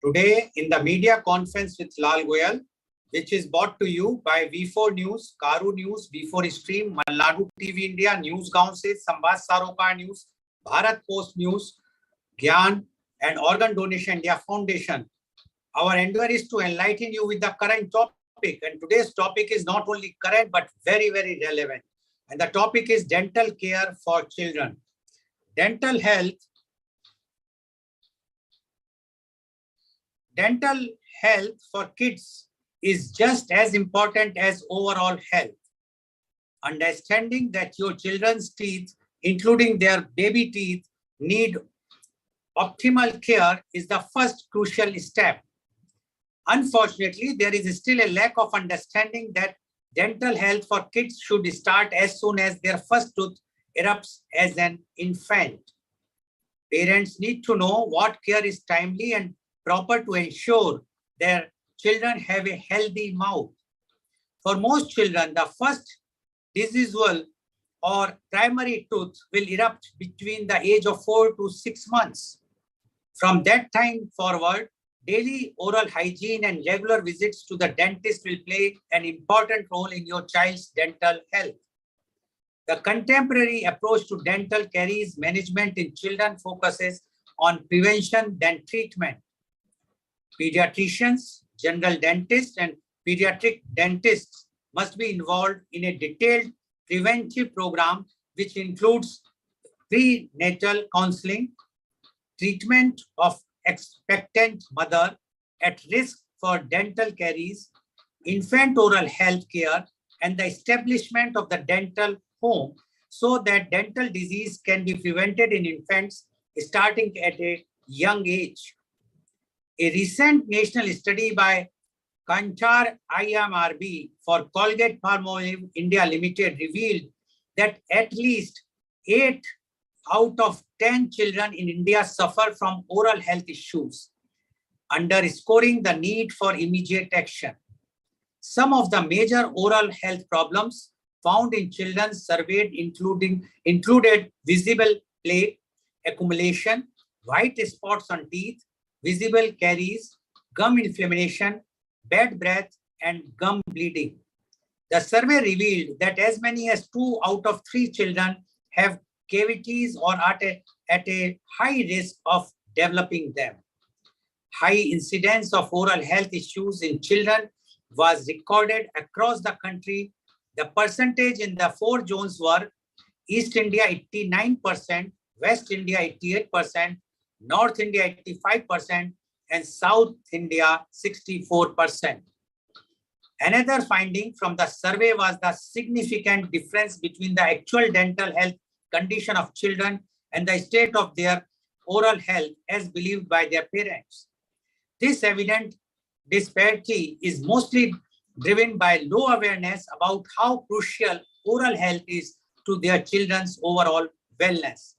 Today in the media conference with Lal Goel, which is brought to you by V4 News, Carunews, V4 Stream, Malnadu TV India, News 𝐂𝐀𝐑𝐔 𝐍𝐄𝐖𝐒, Samvad Saroकार News, Bharat Post News, Gyan and Organ Donation India Foundation. Our endeavor is to enlighten you with the current topic, and today's topic is not only current but very, very relevant. And the topic is dental care for children. Dental health for kids is just as important as overall health. Understanding that your children's teeth, including their baby teeth, need optimal care is the first crucial step. Unfortunately, there is still a lack of understanding that dental health for kids should start as soon as their first tooth erupts as an infant. Parents need to know what care is timely and proper to ensure their children have a healthy mouth. For most children, the first decidual or primary tooth will erupt between the age of 4 to 6 months. From that time forward, daily oral hygiene and regular visits to the dentist will play an important role in your child's dental health. The contemporary approach to dental caries management in children focuses on prevention than treatment. Pediatricians, general dentists, and pediatric dentists must be involved in a detailed preventive program which includes prenatal counseling, treatment of expectant mother at risk for dental caries, infant oral health care, and the establishment of the dental home so that dental disease can be prevented in infants starting at a young age. A recent national study by Kantar IMRB for 𝐂𝐀𝐑𝐔 India Limited revealed that at least 8 out of 10 children in India suffer from oral health issues, underscoring the need for immediate action. Some of the major oral health problems found in children surveyed included visible plaque, accumulation, white spots on teeth, visible caries, gum inflammation, bad breath, and gum bleeding. The survey revealed that as many as 2 out of 3 children have cavities or are at a high risk of developing them. High incidence of oral health issues in children was recorded across the country. The percentage in the 4 zones were East India 89%, West India 88%, North India 85%, and South India 64%. Another finding from the survey was the significant difference between the actual dental health condition of children and the state of their oral health as believed by their parents. This evident disparity is mostly driven by low awareness about how crucial oral health is to their children's overall wellness.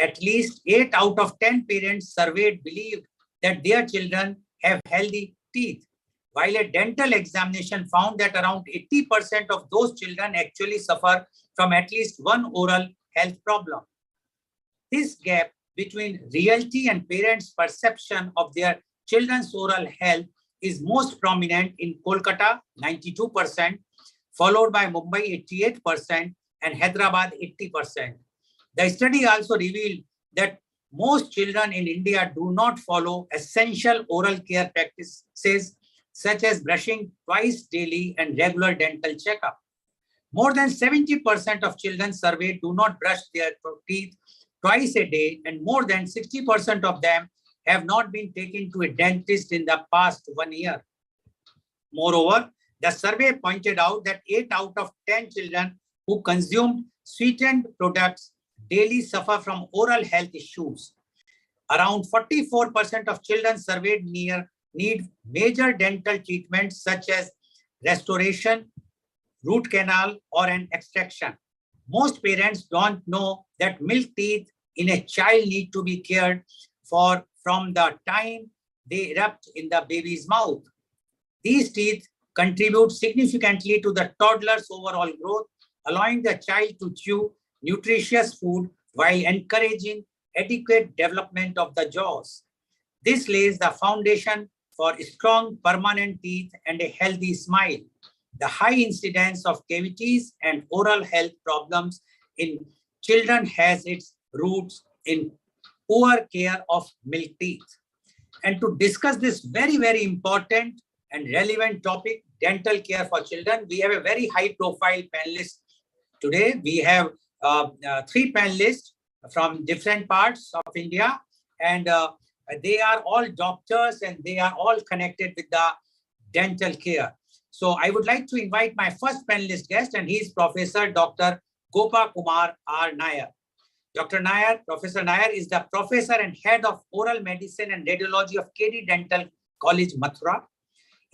At least 8 out of 10 parents surveyed believed that their children have healthy teeth, while a dental examination found that around 80% of those children actually suffer from at least one oral health problem. This gap between reality and parents' perception of their children's oral health is most prominent in Kolkata, 92%, followed by Mumbai, 88%, and Hyderabad, 80%. The study also revealed that most children in India do not follow essential oral care practices such as brushing twice daily and regular dental checkup. More than 70% of children surveyed do not brush their teeth twice a day, and more than 60% of them have not been taken to a dentist in the past 1 year. Moreover, the survey pointed out that 8 out of 10 children who consumed sweetened products daily suffer from oral health issues. Around 44% of children surveyed need major dental treatments such as restoration, root canal, or an extraction. Most parents don't know that milk teeth in a child need to be cared for from the time they erupt in the baby's mouth. These teeth contribute significantly to the toddler's overall growth, allowing the child to chew nutritious food while encouraging adequate development of the jaws. This lays the foundation for strong permanent teeth and a healthy smile. The high incidence of cavities and oral health problems in children has its roots in poor care of milk teeth. And to discuss this very, very important and relevant topic, dental care for children, we have a very high profile panelist today. We have three panelists from different parts of India, and they are all doctors and they are all connected with the dental care. So I would like to invite my first panelist guest, and he is Professor Dr. 𝐂𝐀𝐑𝐔 𝍍. Dr. Nair, Professor Nair is the professor and head of oral medicine and radiology of 𝐂𝐀𝐑𝐔 Dental College, Mathura.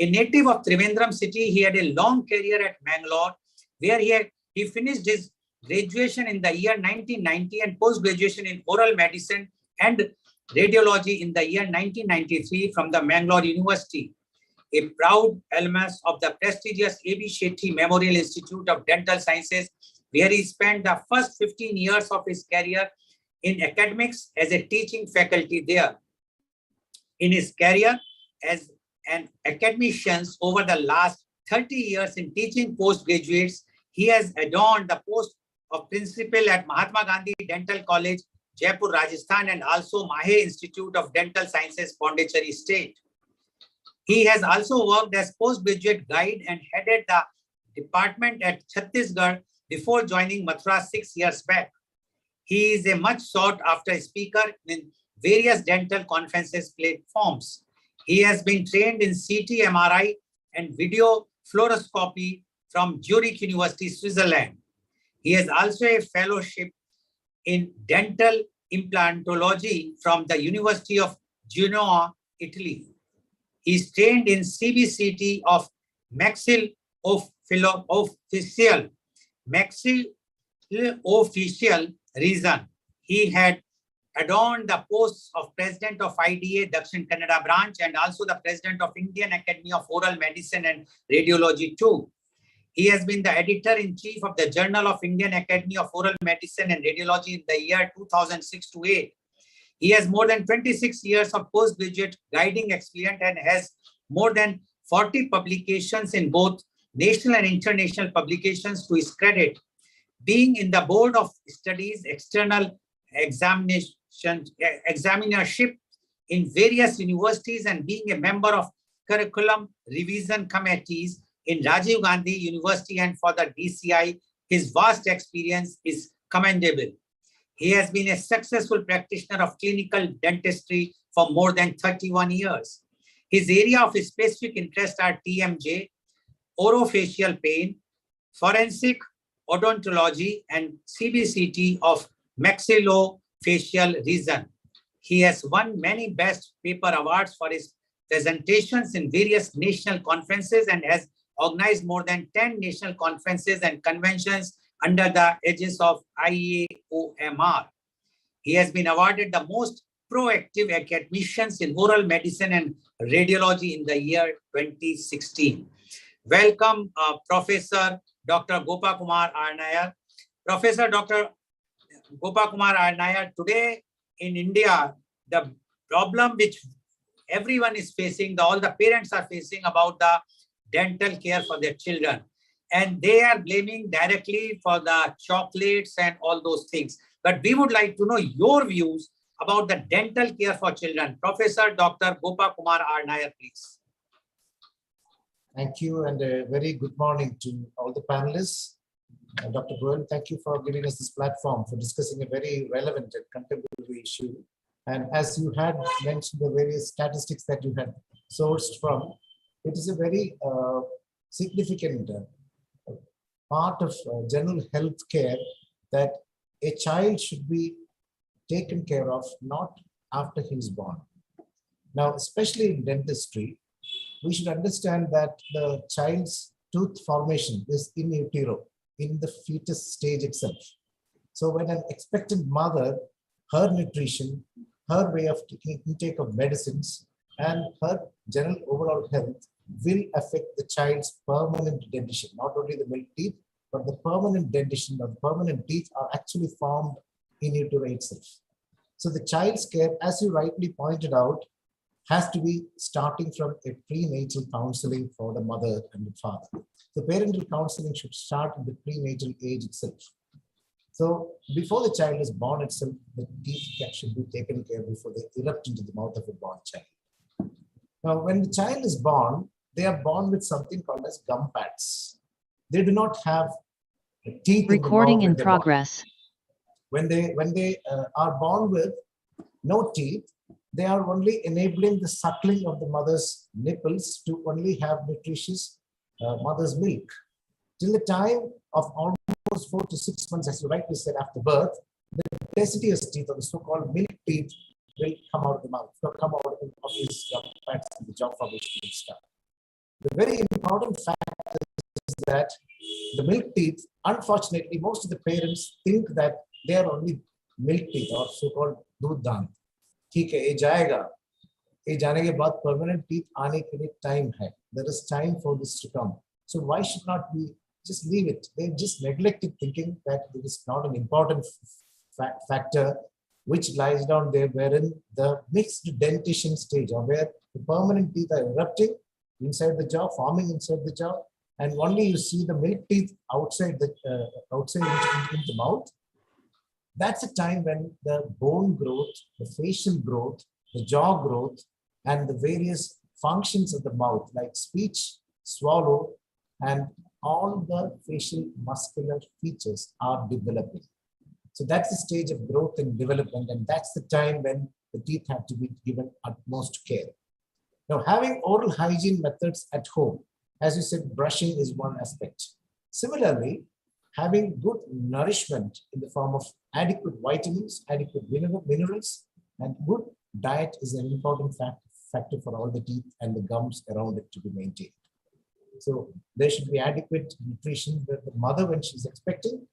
A native of Trivandrum city, he had a long career at Mangalore, where he finished his graduation in the year 1990 and post-graduation in oral medicine and radiology in the year 1993 from the Mangalore University. A proud alumnus of the prestigious A.B. Shetty Memorial Institute of Dental Sciences, where he spent the first 15 years of his career in academics as a teaching faculty there. In his career as an academician over the last 30 years in teaching postgraduates, he has adorned the post of principal at Mahatma Gandhi Dental College, Jaipur, Rajasthan, and also Mahe Institute of Dental Sciences, Pondicherry State. He has also worked as postgraduate guide and headed the department at Chhattisgarh before joining Mathura 6 years back. He is a much sought after speaker in various dental conferences platforms. He has been trained in CT, MRI, and video fluoroscopy from Zurich University, Switzerland. He has also a fellowship in dental implantology from the University of Genoa, Italy. He is trained in CBCT of maxillofacial region. He had adorned the posts of President of IDA Dakshin Kannada branch and also the President of Indian Academy of Oral Medicine and Radiology too. He has been the editor-in-chief of the Journal of Indian Academy of Oral Medicine and Radiology in the year 2006 to 8. He has more than 26 years of postgraduate guiding experience and has more than 40 publications in both national and international publications to his credit. Being in the Board of Studies External Examinership in various universities and being a member of curriculum revision committees in Rajiv Gandhi University and for the DCI, his vast experience is commendable. He has been a successful practitioner of clinical dentistry for more than 31 years. His area of specific interest are TMJ, orofacial pain, forensic odontology, and CBCT of maxillofacial region. He has won many best paper awards for his presentations in various national conferences and has organized more than 10 national conferences and conventions under the aegis of IAOMR. He has been awarded the most proactive academicians in oral medicine and radiology in the year 2016. Welcome, Professor Dr. 𝐂𝐀𝐑𝐔 𝍍. Professor Dr. 𝐂𝐀𝐑𝐔 𝍍, today in India, the problem which everyone is facing, all the parents are facing about the dental care for their children. And they are blaming directly for the chocolates and all those things. But we would like to know your views about the dental care for children. Professor Dr. 𝐂𝐀𝐑𝐔 𝍍, please. Thank you, and a very good morning to all the panelists. Dr. Goel, thank you for giving us this platform for discussing a very relevant and contemporary issue. And as you had mentioned the various statistics that you had sourced from, it is a very significant part of general health care that a child should be taken care of not after he is born. Now, especially in dentistry, we should understand that the child's tooth formation is in utero, in the fetus stage itself. So when an expectant mother, her nutrition, her way of taking intake of medicines, and her general overall health will affect the child's permanent dentition, not only the milk teeth, but the permanent dentition or the permanent teeth are actually formed in utero itself. So the child's care, as you rightly pointed out, has to be starting from a prenatal counseling for the mother and the father. The parental counseling should start at the prenatal age itself. So before the child is born itself, the teeth should be taken care of before they erupt into the mouth of a born child. Now, when the child is born, they are born with something called as gum pads. They do not have teeth Recording in in the mouth progress. when they are born with no teeth, they are only enabling the suckling of the mother's nipples to only have nutritious mother's milk. Till the time of almost 4 to 6 months, as you rightly said, after birth, the deciduous teeth, or the so-called milk teeth, will come out of the mouth, will come out of these pads and the jaw formation will start. The very important fact is that the milk teeth, unfortunately, most of the parents think that they are only milk teeth or so-called दूध दांत. ठीक है, ये जाएगा. ये जाने के बाद permanent teeth आने के लिए time है. There is time for this to come. So why should not we just leave it? They just neglected thinking that it is not an important factor which lies down there, wherein the mixed dentition stage, or where the permanent teeth are erupting inside the jaw, forming inside the jaw, and only you see the milk teeth outside the into the mouth. That's a time when the bone growth, the facial growth, the jaw growth, and the various functions of the mouth, like speech, swallow, and all the facial muscular features are developing. So that's the stage of growth and development, and that's the time when the teeth have to be given utmost care. Now, having oral hygiene methods at home, as you said, brushing is one aspect. Similarly, having good nourishment in the form of adequate vitamins, adequate minerals, and good diet is an important factor for all the teeth and the gums around it to be maintained. So there should be adequate nutrition with the mother when she's expecting.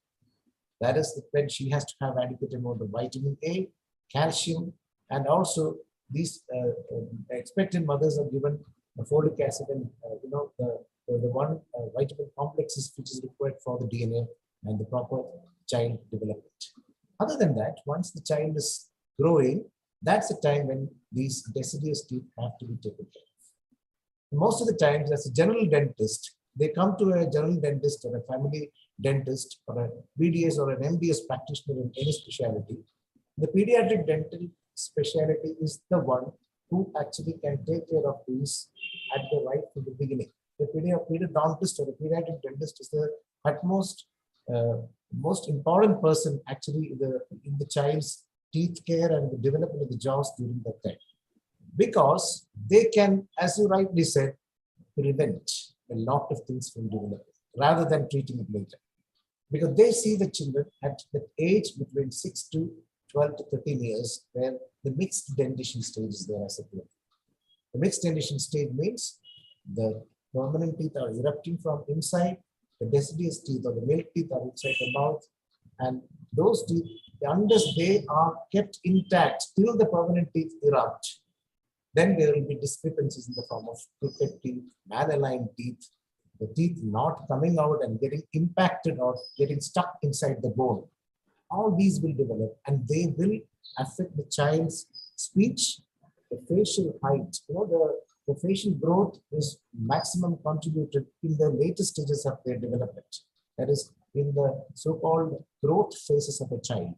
That is when she has to have adequate amount of vitamin A, calcium, and also these expectant mothers are given folic acid and the one vitamin complexes which is required for the DNA and the proper child development. Other than that, once the child is growing, that's the time when these deciduous teeth have to be taken care of. Most of the times, as a general dentist, they come to a general dentist or a family dentist or a BDS or an MDS practitioner in any specialty. The pediatric dental specialty is the one who actually can take care of these at the right from the beginning. The pediodontist or the pediatric dentist is the utmost most important person actually in the child's teeth care and the development of the jaws during that time. Because they can, as you rightly said, prevent a lot of things from developing rather than treating it later. Because they see the children at the age between 6 to 12 to 13 years where the mixed dentition stage is there as a problem. The mixed dentition stage means the permanent teeth are erupting from inside, the deciduous teeth or the milk teeth are inside the mouth, and those teeth, unless they are kept intact till the permanent teeth erupt, then there will be discrepancies in the form of crooked teeth, malaligned teeth, the teeth not coming out and getting impacted or getting stuck inside the bone. All these will develop and they will affect the child's speech, the facial height. The facial growth is maximum contributed in the later stages of their development. That is, in the so-called growth phases of a child.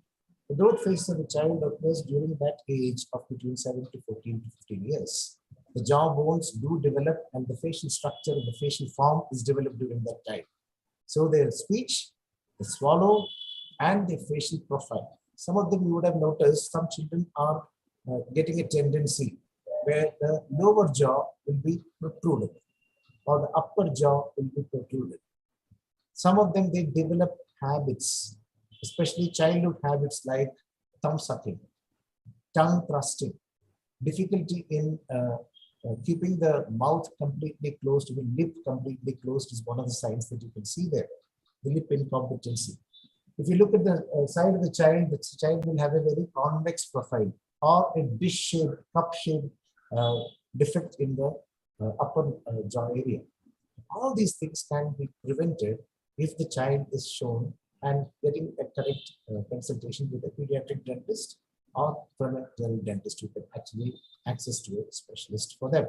The growth phase of the child occurs during that age of between 7 to 14 to 15 years. The jaw bones do develop and the facial structure and the facial form is developed during that time. So their speech, the swallow, and their facial profile. Some of them you would have noticed, some children are getting a tendency where the lower jaw will be protruded or the upper jaw will be protruded. Some of them, they develop habits, especially childhood habits like thumb sucking, tongue thrusting, difficulty in keeping the mouth completely closed, the lip completely closed is one of the signs that you can see there, the lip incompetency. If you look at the side of the child will have a very convex profile or a dish-shaped, cup-shaped defect in the upper jaw area. All these things can be prevented if the child is shown and getting a correct consultation with a pediatric dentist or from a general dentist who can actually access to a specialist for them.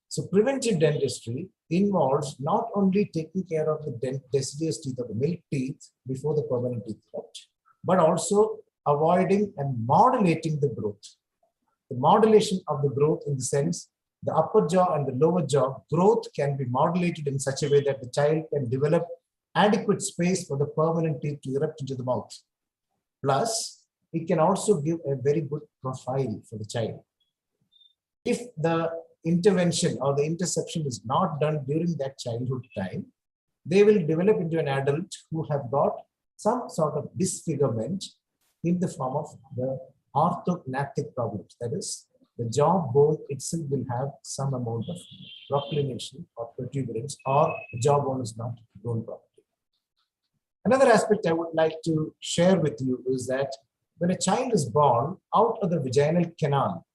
So preventive dentistry involves not only taking care of the deciduous teeth or the milk teeth before the permanent teeth erupt, but also avoiding and modulating the growth. The modulation of the growth in the sense the upper jaw and the lower jaw growth can be modulated in such a way that the child can develop adequate space for the permanent teeth to erupt into the mouth. Plus, it can also give a very good profile for the child. If the intervention or the interception is not done during that childhood time, they will develop into an adult who have got some sort of disfigurement in the form of the orthognathic problems. That is, the jaw bone itself will have some amount of proclination or protuberance, or the jawbone is not grown properly. Another aspect I would like to share with you is that when a child is born out of the vaginal canal,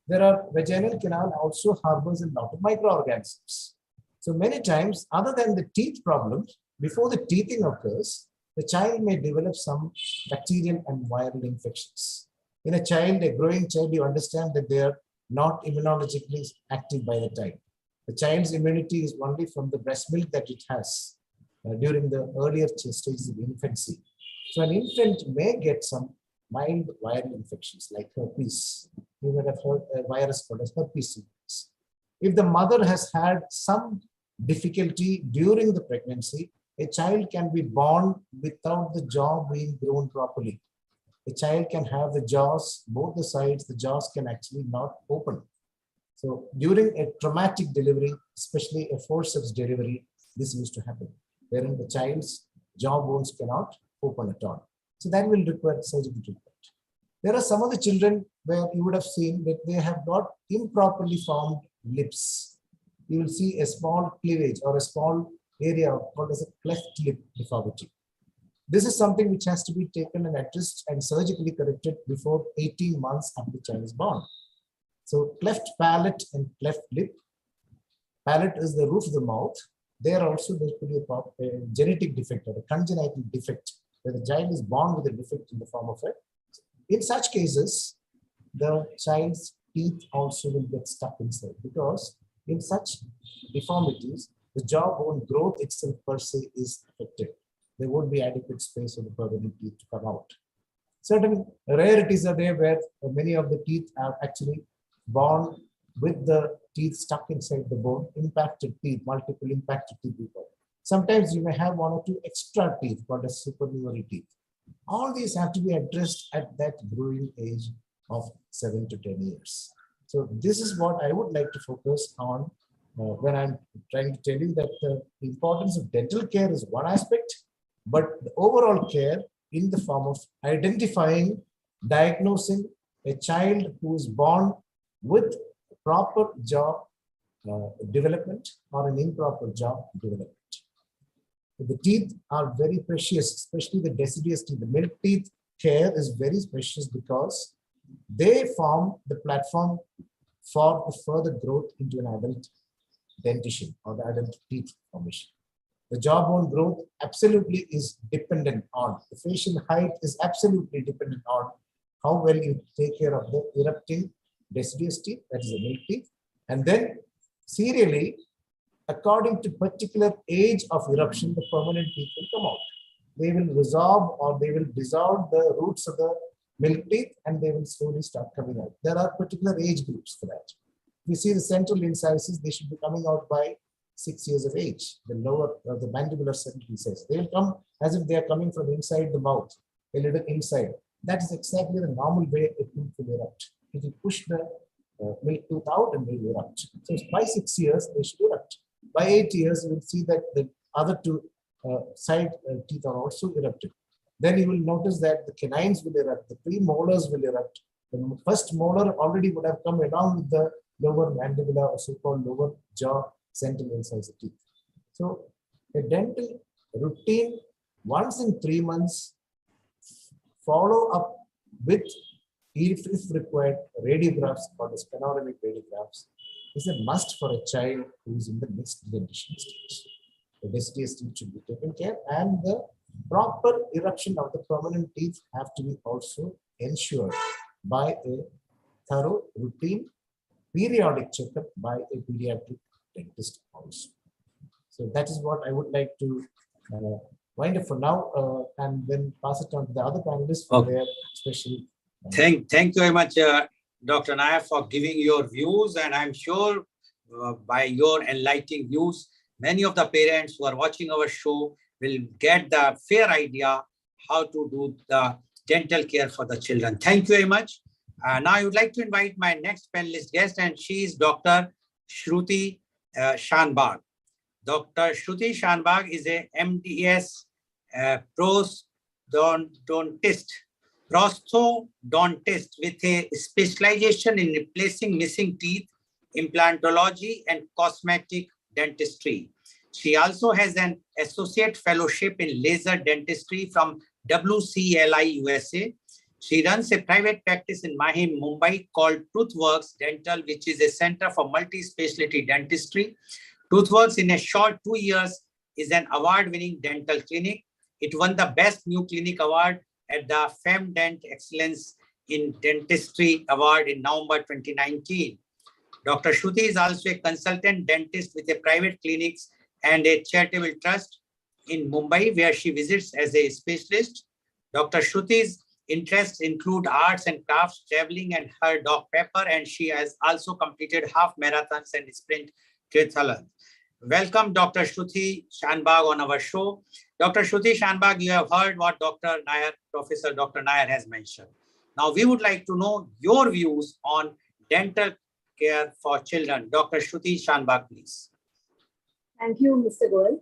vaginal canal also harbors a lot of microorganisms. So many times, other than the teeth problems, before the teething occurs, the child may develop some bacterial and viral infections. In a child, a growing child, you understand that they are not immunologically active by the time. The child's immunity is only from the breast milk that it has during the earlier stages of infancy. So an infant may get some mild viral infections like herpes. You might have heard a virus called as herpes. If the mother has had some difficulty during the pregnancy, a child can be born without the jaw being grown properly. A child can have the jaws, both the sides, the jaws can actually not open. So during a traumatic delivery, especially a forceps delivery, this used to happen, wherein the child's jaw bones cannot open at all. So that will require surgical treatment. There are some of the children where you would have seen that they have got improperly formed lips. You will see a small cleavage or a small area called as a cleft lip deformity. This is something which has to be taken and addressed and surgically corrected before 18 months after the child is born. So cleft palate and cleft lip. Palate is the roof of the mouth. There also there could be a genetic defect or a congenital defect where the child is born with a defect in the form of it. In such cases, the child's teeth also will get stuck inside, because in such deformities, the jawbone growth itself per se is affected. There won't be adequate space for the permanent teeth to come out. Certain rarities are there where many of the teeth are actually born with the teeth stuck inside the bone, impacted teeth, multiple impacted teeth. Sometimes you may have one or two extra teeth called as supernumerary teeth. All these have to be addressed at that growing age of 7 to 10 years. So this is what I would like to focus on when I'm trying to tell you that the importance of dental care is one aspect, but the overall care in the form of identifying, diagnosing a child who is born with proper jaw development or an improper jaw development. The teeth are very precious, especially the deciduous teeth. The milk teeth care is very precious because they form the platform for the further growth into an adult dentition or the adult teeth formation. The jawbone growth absolutely is dependent on, the facial height is absolutely dependent on how well you take care of the erupting deciduous teeth, that is the milk teeth, and then serially, according to particular age of eruption, the permanent teeth will come out. They will resorb or they will dissolve the roots of the milk teeth and they will slowly start coming out. There are particular age groups for that. We see the central incisors, they should be coming out by 6 years of age. The lower, the mandibular central incisors, they will come as if they are coming from inside the mouth, a little inside. That is exactly the normal way a tooth will erupt. It will push the milk tooth out and they will erupt. So by 6 years, they should erupt. By 8 years, you will see that the other two side teeth are also erupted. Then you will notice that the canines will erupt, the premolars will erupt. The first molar already would have come along with the lower mandibular or so-called lower jaw central incisor teeth. So a dental routine once in 3 months, follow up with, if required, radiographs called as panoramic radiographs, is a must for a child who is in the mixed dentition stage. The deciduous teeth should be taken care, and the proper eruption of the permanent teeth have to be also ensured by a thorough, routine, periodic checkup by a pediatric dentist also. So that is what I would like to wind up for now, and then pass it on to the other panelists for their special. Thank you very much, Dr. Nair, for giving your views, and I'm sure by your enlightening views, many of the parents who are watching our show will get the fair idea how to do the dental care for the children. Thank you very much. Now I would like to invite my next panelist guest, and she is Dr. Shruti Shanbag. Dr. Shruti Shanbag is a MDS prosthodontist with a specialization in replacing missing teeth, implantology, and cosmetic dentistry. She also has an associate fellowship in laser dentistry from WCLI USA. She runs a private practice in Mahim, Mumbai called TruthWorks Dental, which is a center for multi-specialty dentistry. TruthWorks, in a short 2 years, is an award-winning dental clinic. It won the Best New Clinic Award at the FemDent Excellence in Dentistry Award in November 2019. Dr. Shruti is also a consultant dentist with a private clinics and a charitable trust in Mumbai, where she visits as a specialist. Dr. Shruti's interests include arts and crafts, traveling, and her dog Pepper, and she has also completed half marathons and sprint triathlon. Welcome, Dr. Shruti Shanbag, on our show. Dr. Shruti Shanbag, you have heard what Dr. Nair, Professor Dr. Nair has mentioned. Now, we would like to know your views on dental care for children. Dr. Shruti Shanbag, please. Thank you, Mr. Goel,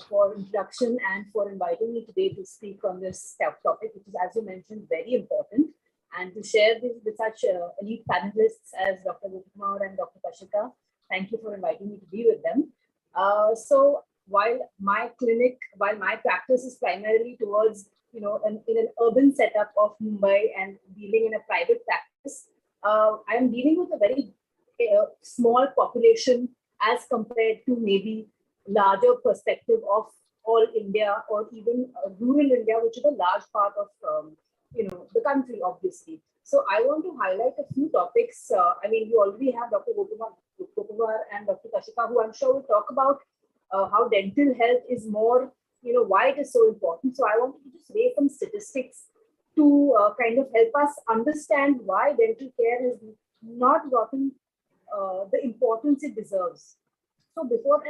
for introduction and for inviting me today to speak on this topic, which is, as you mentioned, very important, and to share this with such elite panelists as Dr. Gupkumar and Dr. Kashika. Thank you for inviting me to be with them. So while my practice is primarily towards, in an urban setup of Mumbai and dealing in a private practice, I am dealing with a very small population as compared to maybe larger perspective of all India, or even rural India, which is a large part of the country, obviously. So I want to highlight a few topics. You already have Dr. Gopkumar and Dr. Kashika, who I'm sure will talk about how dental health is more, why it is so important. So I wanted to just raise some statistics to kind of help us understand why dental care has not gotten the importance it deserves. So before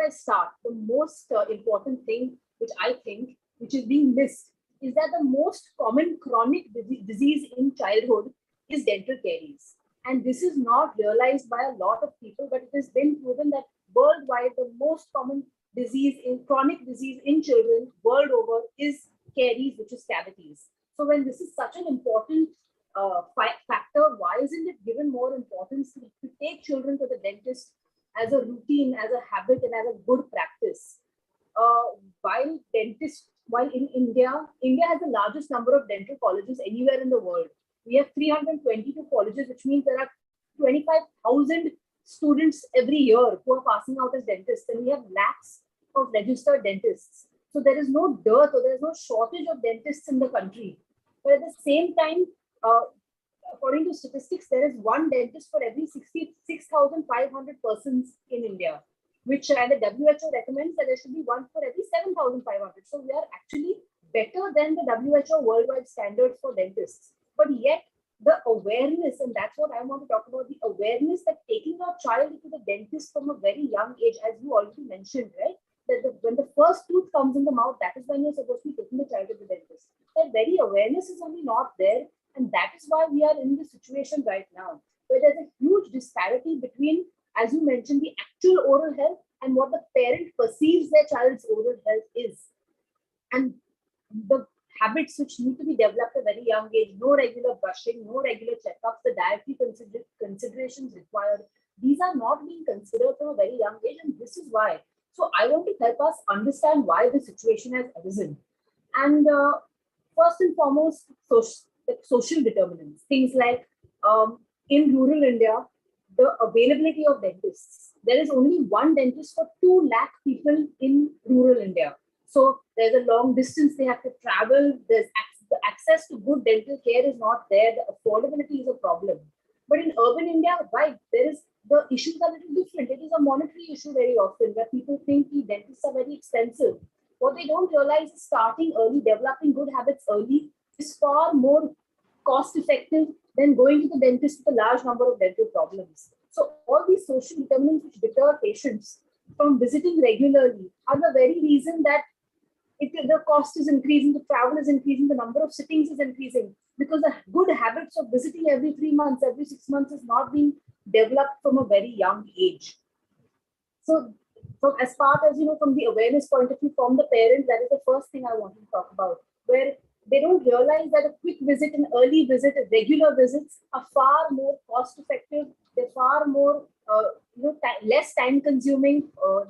I start, the most important thing which I think, which is being missed, is that the most common chronic disease in childhood is dental caries. And this is not realized by a lot of people, but it has been proven that worldwide, the most common chronic disease in children world over is caries, which is cavities. So when this is such an important factor, why isn't it given more importance to take children to the dentist as a routine, as a habit, and as a good practice? While in India has the largest number of dental colleges anywhere in the world. We have 322 colleges, which means there are 25,000 students every year who are passing out as dentists, and we have lakhs of registered dentists. So there is no dearth, or there is no shortage of dentists in the country. But at the same time, according to statistics, there is one dentist for every 66,500 persons in India, which and the WHO recommends that there should be one for every 7,500. So we are actually better than the WHO worldwide standards for dentists. But yet the awareness, and that's what I want to talk about, the awareness that taking your child to the dentist from a very young age, as you already mentioned, right? That when the first tooth comes in the mouth, that is when you're supposed to be taking the child to the dentist. That very awareness is only not there. And that is why we are in this situation right now, where there's a huge disparity between, as you mentioned, the actual oral health and what the parent perceives their child's oral health is. And the habits which need to be developed at a very young age, no regular brushing, no regular checkups, the dietary considerations required, these are not being considered from a very young age. And this is why. So I want to help us understand why the situation has arisen. And first and foremost, social determinants, things like in rural India, the availability of dentists. There is only one dentist for 2 lakh people in rural India. So there's a long distance they have to travel. There's the access to good dental care is not there. The affordability is a problem. But in urban India, right, the issues are a little different. It is a monetary issue very often where people think the dentists are very expensive. What they don't realize is starting early, developing good habits early is far more cost effective than going to the dentist with a large number of dental problems. So all these social determinants which deter patients from visiting regularly are the very reason that the cost is increasing, the travel is increasing, the number of sittings is increasing, because the good habits of visiting every 3 months, every 6 months is not being developed from a very young age. So as part as from the awareness point of view from the parents, that is the first thing I want to talk about, where they don't realize that a quick visit, an early visit, regular visits are far more cost effective. They're far more less time consuming,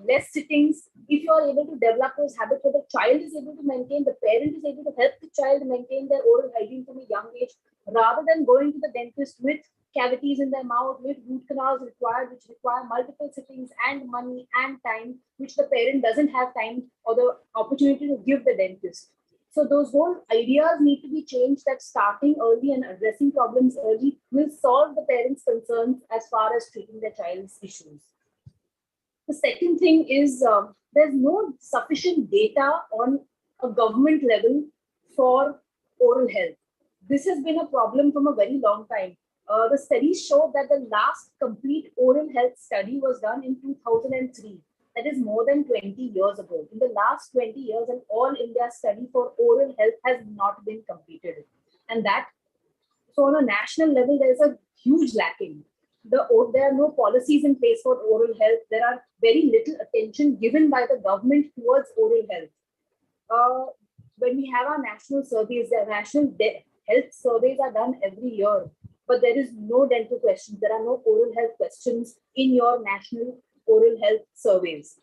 less sittings. If you are able to develop those habits, where the child is able to maintain, the parent is able to help the child maintain their oral hygiene from a young age, rather than going to the dentist with cavities in their mouth, with root canals required, which require multiple sittings and money and time, which the parent doesn't have time or the opportunity to give the dentist. So those whole ideas need to be changed, that starting early and addressing problems early will solve the parents' concerns as far as treating their child's issues. The second thing is there's no sufficient data on a government level for oral health. This has been a problem from a very long time. The studies show that the last complete oral health study was done in 2003. That is more than 20 years ago. In the last 20 years, an all India study for oral health has not been completed. And so on a national level, there's a huge lacking. There are no policies in place for oral health. There are very little attention given by the government towards oral health. When we have our national surveys, the national health surveys are done every year, but there is no dental questions. There are no oral health questions in your national oral health surveys.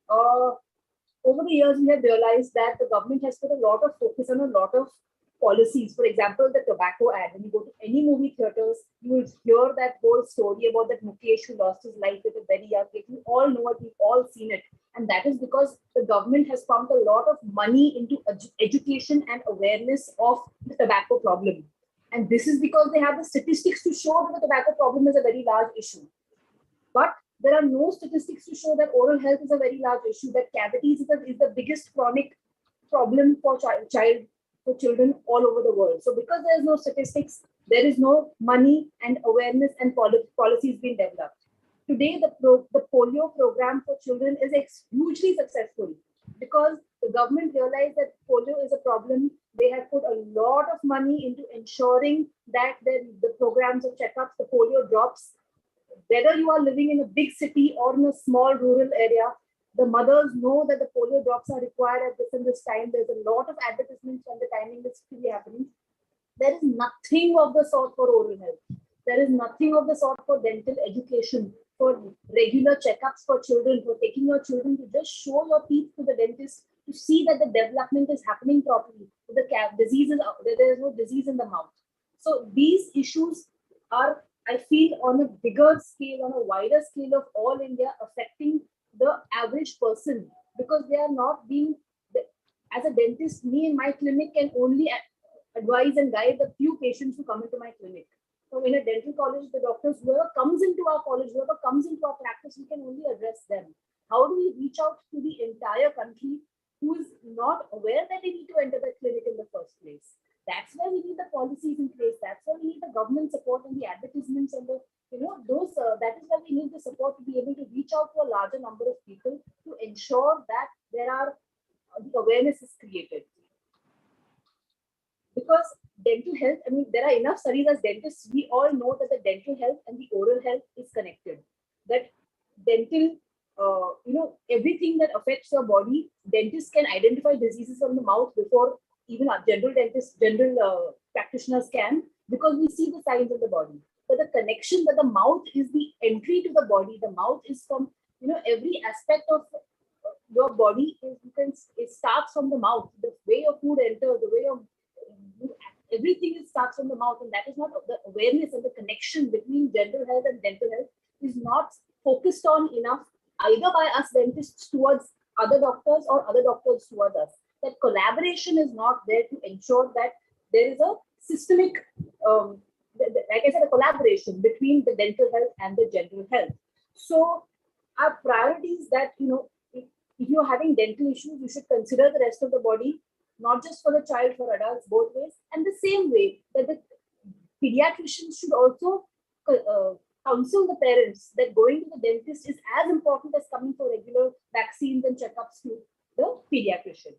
Over the years, we have realized that the government has put a lot of focus on a lot of policies. For example, the tobacco ad. When you go to any movie theaters, you will hear that whole story about that Mukesh who lost his life at a very young age. We all know it. We've all seen it. And that is because the government has pumped a lot of money into education and awareness of the tobacco problem. And this is because they have the statistics to show that the tobacco problem is a very large issue. But there are no statistics to show that oral health is a very large issue, that cavities is the biggest chronic problem for children all over the world. So because there is no statistics, there is no money and awareness and policies being developed. Today, the polio program for children is hugely successful because the government realized that polio is a problem. They have put a lot of money into ensuring that the programs of checkups, the polio drops, whether you are living in a big city or in a small rural area, the mothers know that the polio drops are required at this and this time. There's a lot of advertisements when the timing is really happening. There is nothing of the sort for oral health. There is nothing of the sort for dental education, for regular checkups for children, for taking your children to just show your teeth to the dentist to see that the development is happening properly. There is no disease in the mouth. So these issues are, I feel, on a bigger scale, on a wider scale of all India, affecting the average person, because they are not being, as a dentist, me in my clinic can only advise and guide the few patients who come into my clinic. So in a dental college, the doctors, whoever comes into our college, whoever comes into our practice, we can only address them. How do we reach out to the entire country who is not aware that they need to enter the clinic in the first place? That's why we need the policies in place. That's why we need the government support and the advertisements and the, that is why we need the support to be able to reach out to a larger number of people to ensure that the awareness is created. Because dental health, there are enough studies as dentists, we all know that the dental health and the oral health is connected. That dental, everything that affects your body, dentists can identify diseases from the mouth before even our general practitioners can, because we see the signs of the body. But the connection that the mouth is the entry to the body, the mouth is from, every aspect of your body it starts from the mouth. The way your food enters, the way everything starts from the mouth, and that is not the awareness and the connection between general health and dental health is not focused on enough, either by us dentists towards other doctors or other doctors towards us. That collaboration is not there to ensure that there is a systemic, like I said, a collaboration between the dental health and the general health. So our priority is that, if you're having dental issues, you should consider the rest of the body, not just for the child, for adults, both ways. And the same way that the pediatricians should also counsel the parents that going to the dentist is as important as coming for regular vaccines and checkups to the pediatrician.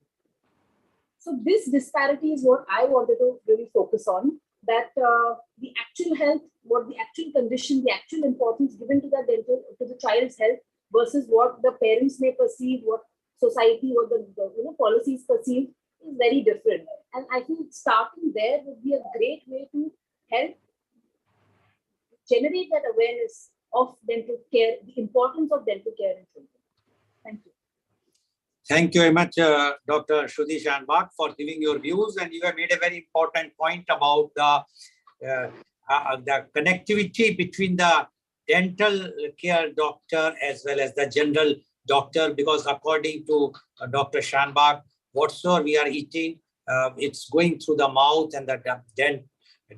So this disparity is what I wanted to really focus on, that the actual health, what the actual condition, the actual importance given to the child's health versus what the parents may perceive, what society or the policies perceive is very different. And I think starting there would be a great way to help generate that awareness of dental care, the importance of dental care in children. Thank you. Thank you very much, Dr. Shruti Shanbag, for giving your views. And you have made a very important point about the connectivity between the dental care doctor as well as the general doctor, because according to Dr. Shanbag, whatsoever we are eating, it's going through the mouth, and the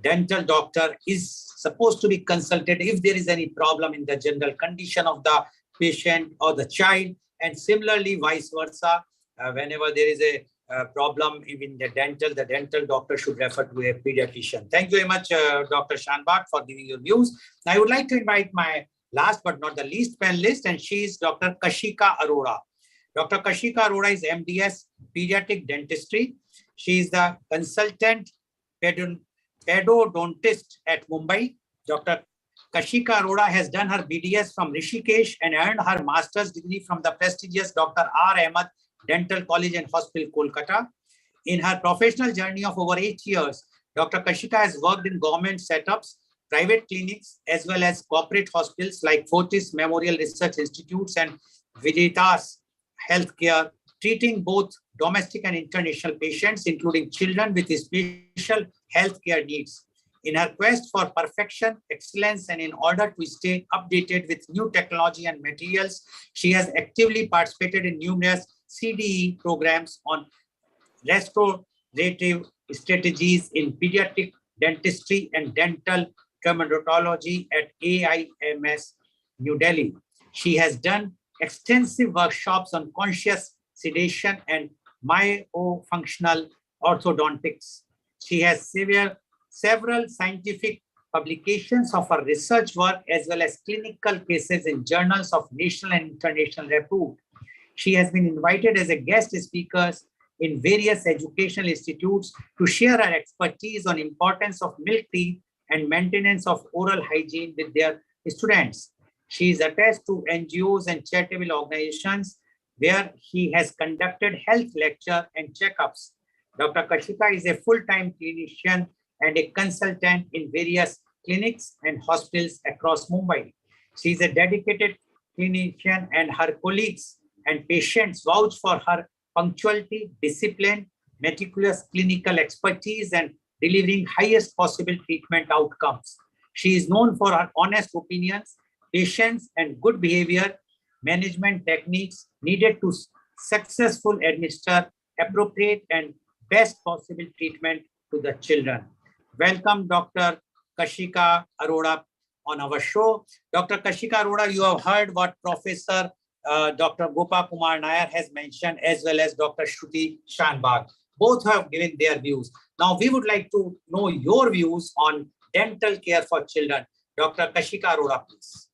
dental doctor is supposed to be consulted if there is any problem in the general condition of the patient or the child. And similarly, vice versa, whenever there is a problem in the dental doctor should refer to a pediatrician. Thank you very much, Dr. Shanbag, for giving your views. I would like to invite my last but not the least panelist, and she is Dr. 𝐂𝐀𝐑𝐔 𝐸𝐻. Dr. 𝐂𝐀𝐑𝐔 𝐸𝐻 is MDS Pediatric Dentistry. She is the consultant pedodontist at Mumbai. Dr. 𝐂𝐀𝐑𝐔 𝐸𝐻 has done her BDS from Rishikesh and earned her master's degree from the prestigious Dr. R. Ahmed Dental College and Hospital, Kolkata. In her professional journey of over 8 years, Dr. 𝐂𝐀𝐑𝐔 has worked in government setups, private clinics, as well as corporate hospitals like Fortis Memorial Research Institutes and Viditas Healthcare, treating both domestic and international patients, including children with special healthcare needs. In her quest for perfection, excellence, and in order to stay updated with new technology and materials, she has actively participated in numerous CDE programs on restorative strategies in pediatric dentistry and dental traumatology at AIMS New Delhi. She has done extensive workshops on conscious sedation and myofunctional orthodontics. She has several scientific publications of her research work as well as clinical cases in journals of national and international repute. She has been invited as a guest speaker in various educational institutes to share her expertise on importance of milk teeth and maintenance of oral hygiene with their students. She is attached to NGOs and charitable organizations where he has conducted health lecture and checkups. Dr. 𝐂𝐀𝐑𝐔 is a full-time clinician and a consultant in various clinics and hospitals across Mumbai. She is a dedicated clinician, and her colleagues and patients vouch for her punctuality, discipline, meticulous clinical expertise, and delivering highest possible treatment outcomes. She is known for her honest opinions, patience, and good behavior management techniques needed to successfully administer appropriate and best possible treatment to the children. Welcome, Dr. 𝐂𝐀𝐑𝐔 𝐸𝐻 on our show. Dr. 𝐂𝐀𝐑𝐔 𝐸𝐻, you have heard what Professor Dr. Gopa Kumar Nair has mentioned, as well as Dr. Shruti Shanbag. Both have given their views. Now, we would like to know your views on dental care for children. Dr. 𝐂𝐀𝐑𝐔 𝐸𝐻, please.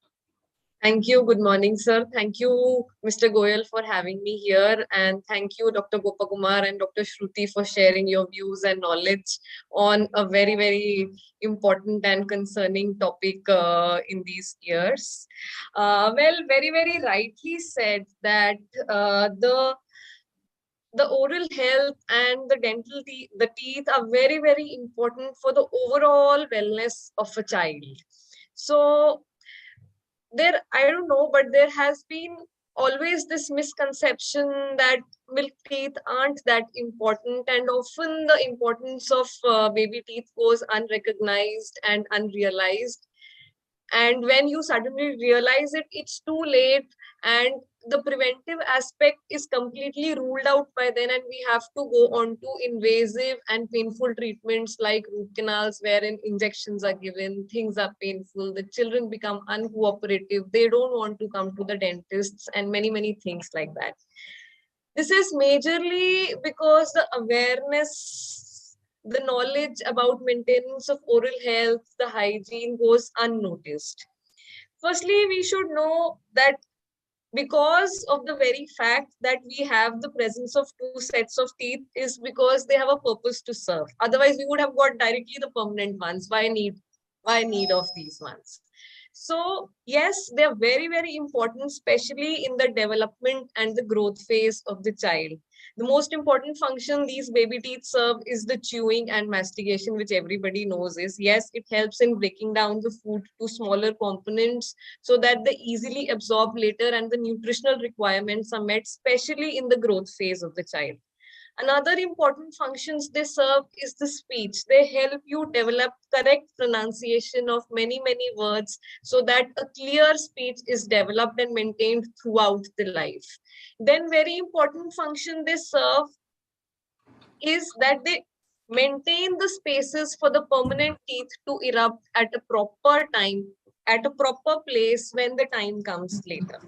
Thank you. Good morning, sir. Thank you, Mr. Goel, for having me here. And thank you, Dr. Gopakumar and Dr. Shruti, for sharing your views and knowledge on a very, very important and concerning topic in these years. Well, very, very rightly said that the oral health and the dental the teeth are very, very important for the overall wellness of a child. So I don't know, but there has been always this misconception that milk teeth aren't that important, and often the importance of baby teeth goes unrecognized and unrealized. And when you suddenly realize it, it's too late, and the preventive aspect is completely ruled out by then, and we have to go on to invasive and painful treatments like root canals, wherein injections are given, things are painful, the children become uncooperative, they don't want to come to the dentists, and many things like that. This is majorly because the awareness, the knowledge about maintenance of oral health, the hygiene goes unnoticed. Firstly, we should know that because of the very fact that we have the presence of two sets of teeth is because they have a purpose to serve. Otherwise, we would have got directly the permanent ones. Why need of these ones? So yes, they are very important, especially in the development and the growth phase of the child. The most important function these baby teeth serve is the chewing and mastication, which everybody knows is, yes, it helps in breaking down the food to smaller components so that they easily absorb later and the nutritional requirements are met, especially in the growth phase of the child. Another important functions they serve is the speech. They help you develop correct pronunciation of many words so that a clear speech is developed and maintained throughout the life. Then very important function they serve is that they maintain the spaces for the permanent teeth to erupt at a proper time, at a proper place when the time comes later.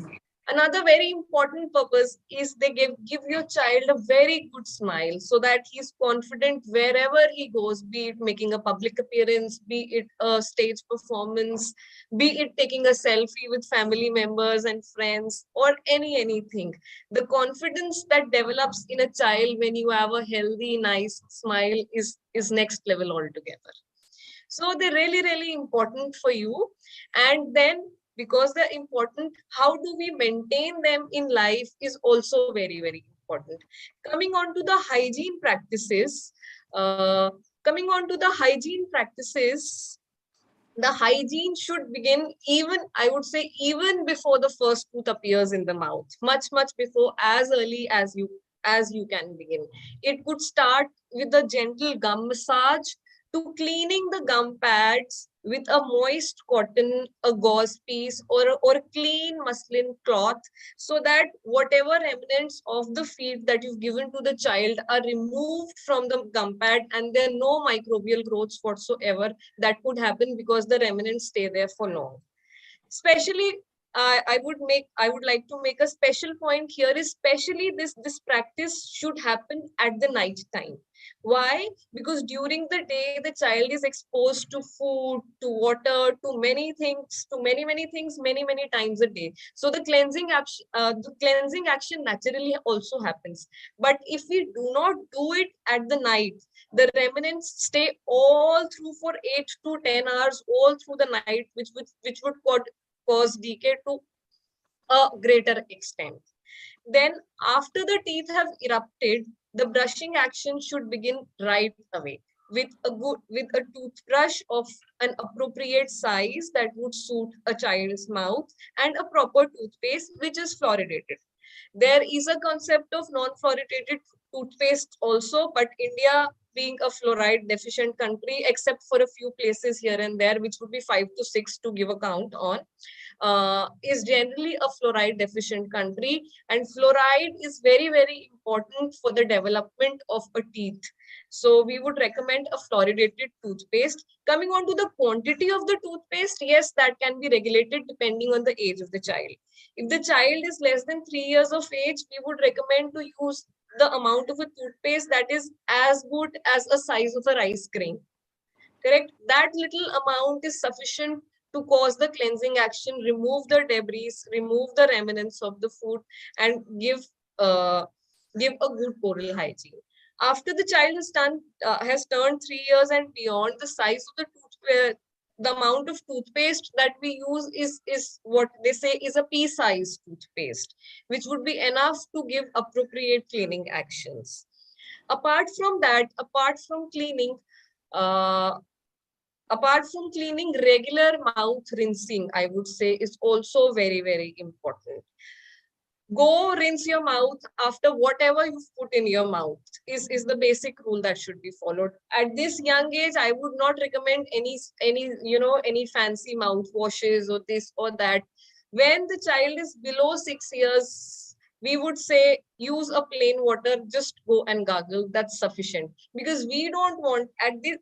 Another very important purpose is they give your child a very good smile so that he's confident wherever he goes, be it making a public appearance, be it a stage performance, be it taking a selfie with family members and friends, or anything. The confidence that develops in a child when you have a healthy, nice smile is next level altogether. So they're really important for you. And then because they're important, how do we maintain them in life is also very important. Coming on to the hygiene practices, the hygiene should begin even, I would say, even before the first tooth appears in the mouth, much before, as early as you can begin. It could start with a gentle gum massage to cleaning the gum pads with a moist cotton, a gauze piece, or a clean muslin cloth, so that whatever remnants of the feed that you've given to the child are removed from the gum pad, and there are no microbial growths whatsoever that could happen because the remnants stay there for long. Especially, I would like to make a special point here, especially this practice should happen at the night time. Why? Because during the day, the child is exposed to food, to water, to many things, to many things, many times a day. So the cleansing action naturally also happens. But if we do not do it at the night, the remnants stay all through for 8 to 10 hours, all through the night, which would cause decay to a greater extent. Then after the teeth have erupted, the brushing action should begin right away with a toothbrush of an appropriate size that would suit a child's mouth and a proper toothpaste which is fluoridated. There is a concept of non-fluoridated toothpaste also, but India being a fluoride deficient country, except for a few places here and there, which would be 5 to 6 to give a count on, is generally a fluoride deficient country, and fluoride is very important for the development of a teeth. So we would recommend a fluoridated toothpaste. Coming on to the quantity of the toothpaste, yes, that can be regulated depending on the age of the child. If the child is less than 3 years of age, we would recommend to use the amount of a toothpaste that is as good as a size of a rice grain. Correct? That little amount is sufficient to cause the cleansing action, remove the debris, remove the remnants of the food, and give a good oral hygiene. After the child has turned 3 years and beyond, the size of the amount of toothpaste that we use is what they say is a pea-sized toothpaste, which would be enough to give appropriate cleaning actions. Apart from that, apart from cleaning, regular mouth rinsing, I would say, is also very important. Go rinse your mouth after whatever you've put in your mouth is the basic rule that should be followed. At this young age, I would not recommend any fancy mouthwashes or this or that. When the child is below 6 years, we would say use a plain water, just go and gargle. That's sufficient, because we don't want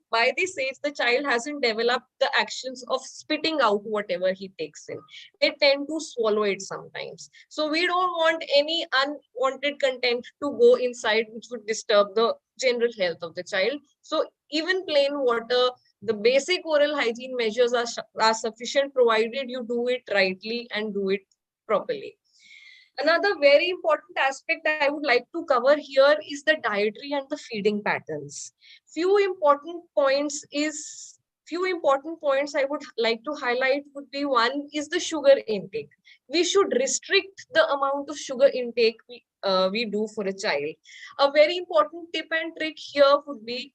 by this age the child hasn't developed the actions of spitting out whatever he takes in. They tend to swallow it sometimes. So we don't want any unwanted content to go inside, which would disturb the general health of the child. So even plain water, the basic oral hygiene measures are sufficient, provided you do it rightly and do it properly. Another very important aspect I would like to cover here is the dietary and the feeding patterns. Few important points I would like to highlight would be: one is the sugar intake. We should restrict the amount of sugar intake we do for a child. A very important tip and trick here would be: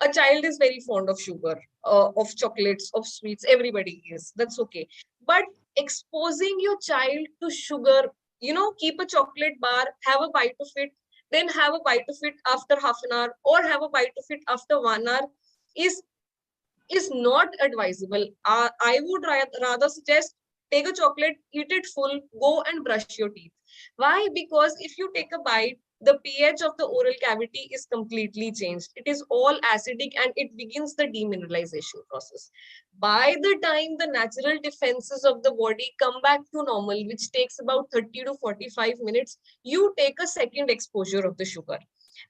a child is very fond of sugar, of chocolates, of sweets. Everybody is. That's okay. But exposing your child to sugar, keep a chocolate bar, have a bite of it, then have a bite of it after half an hour, or have a bite of it after 1 hour, is not advisable. I would rather suggest, take a chocolate, eat it full, go and brush your teeth. Why? Because if you take a bite, the pH of the oral cavity is completely changed. It is all acidic and it begins the demineralization process. By the time the natural defenses of the body come back to normal, which takes about 30 to 45 minutes, you take a second exposure of the sugar,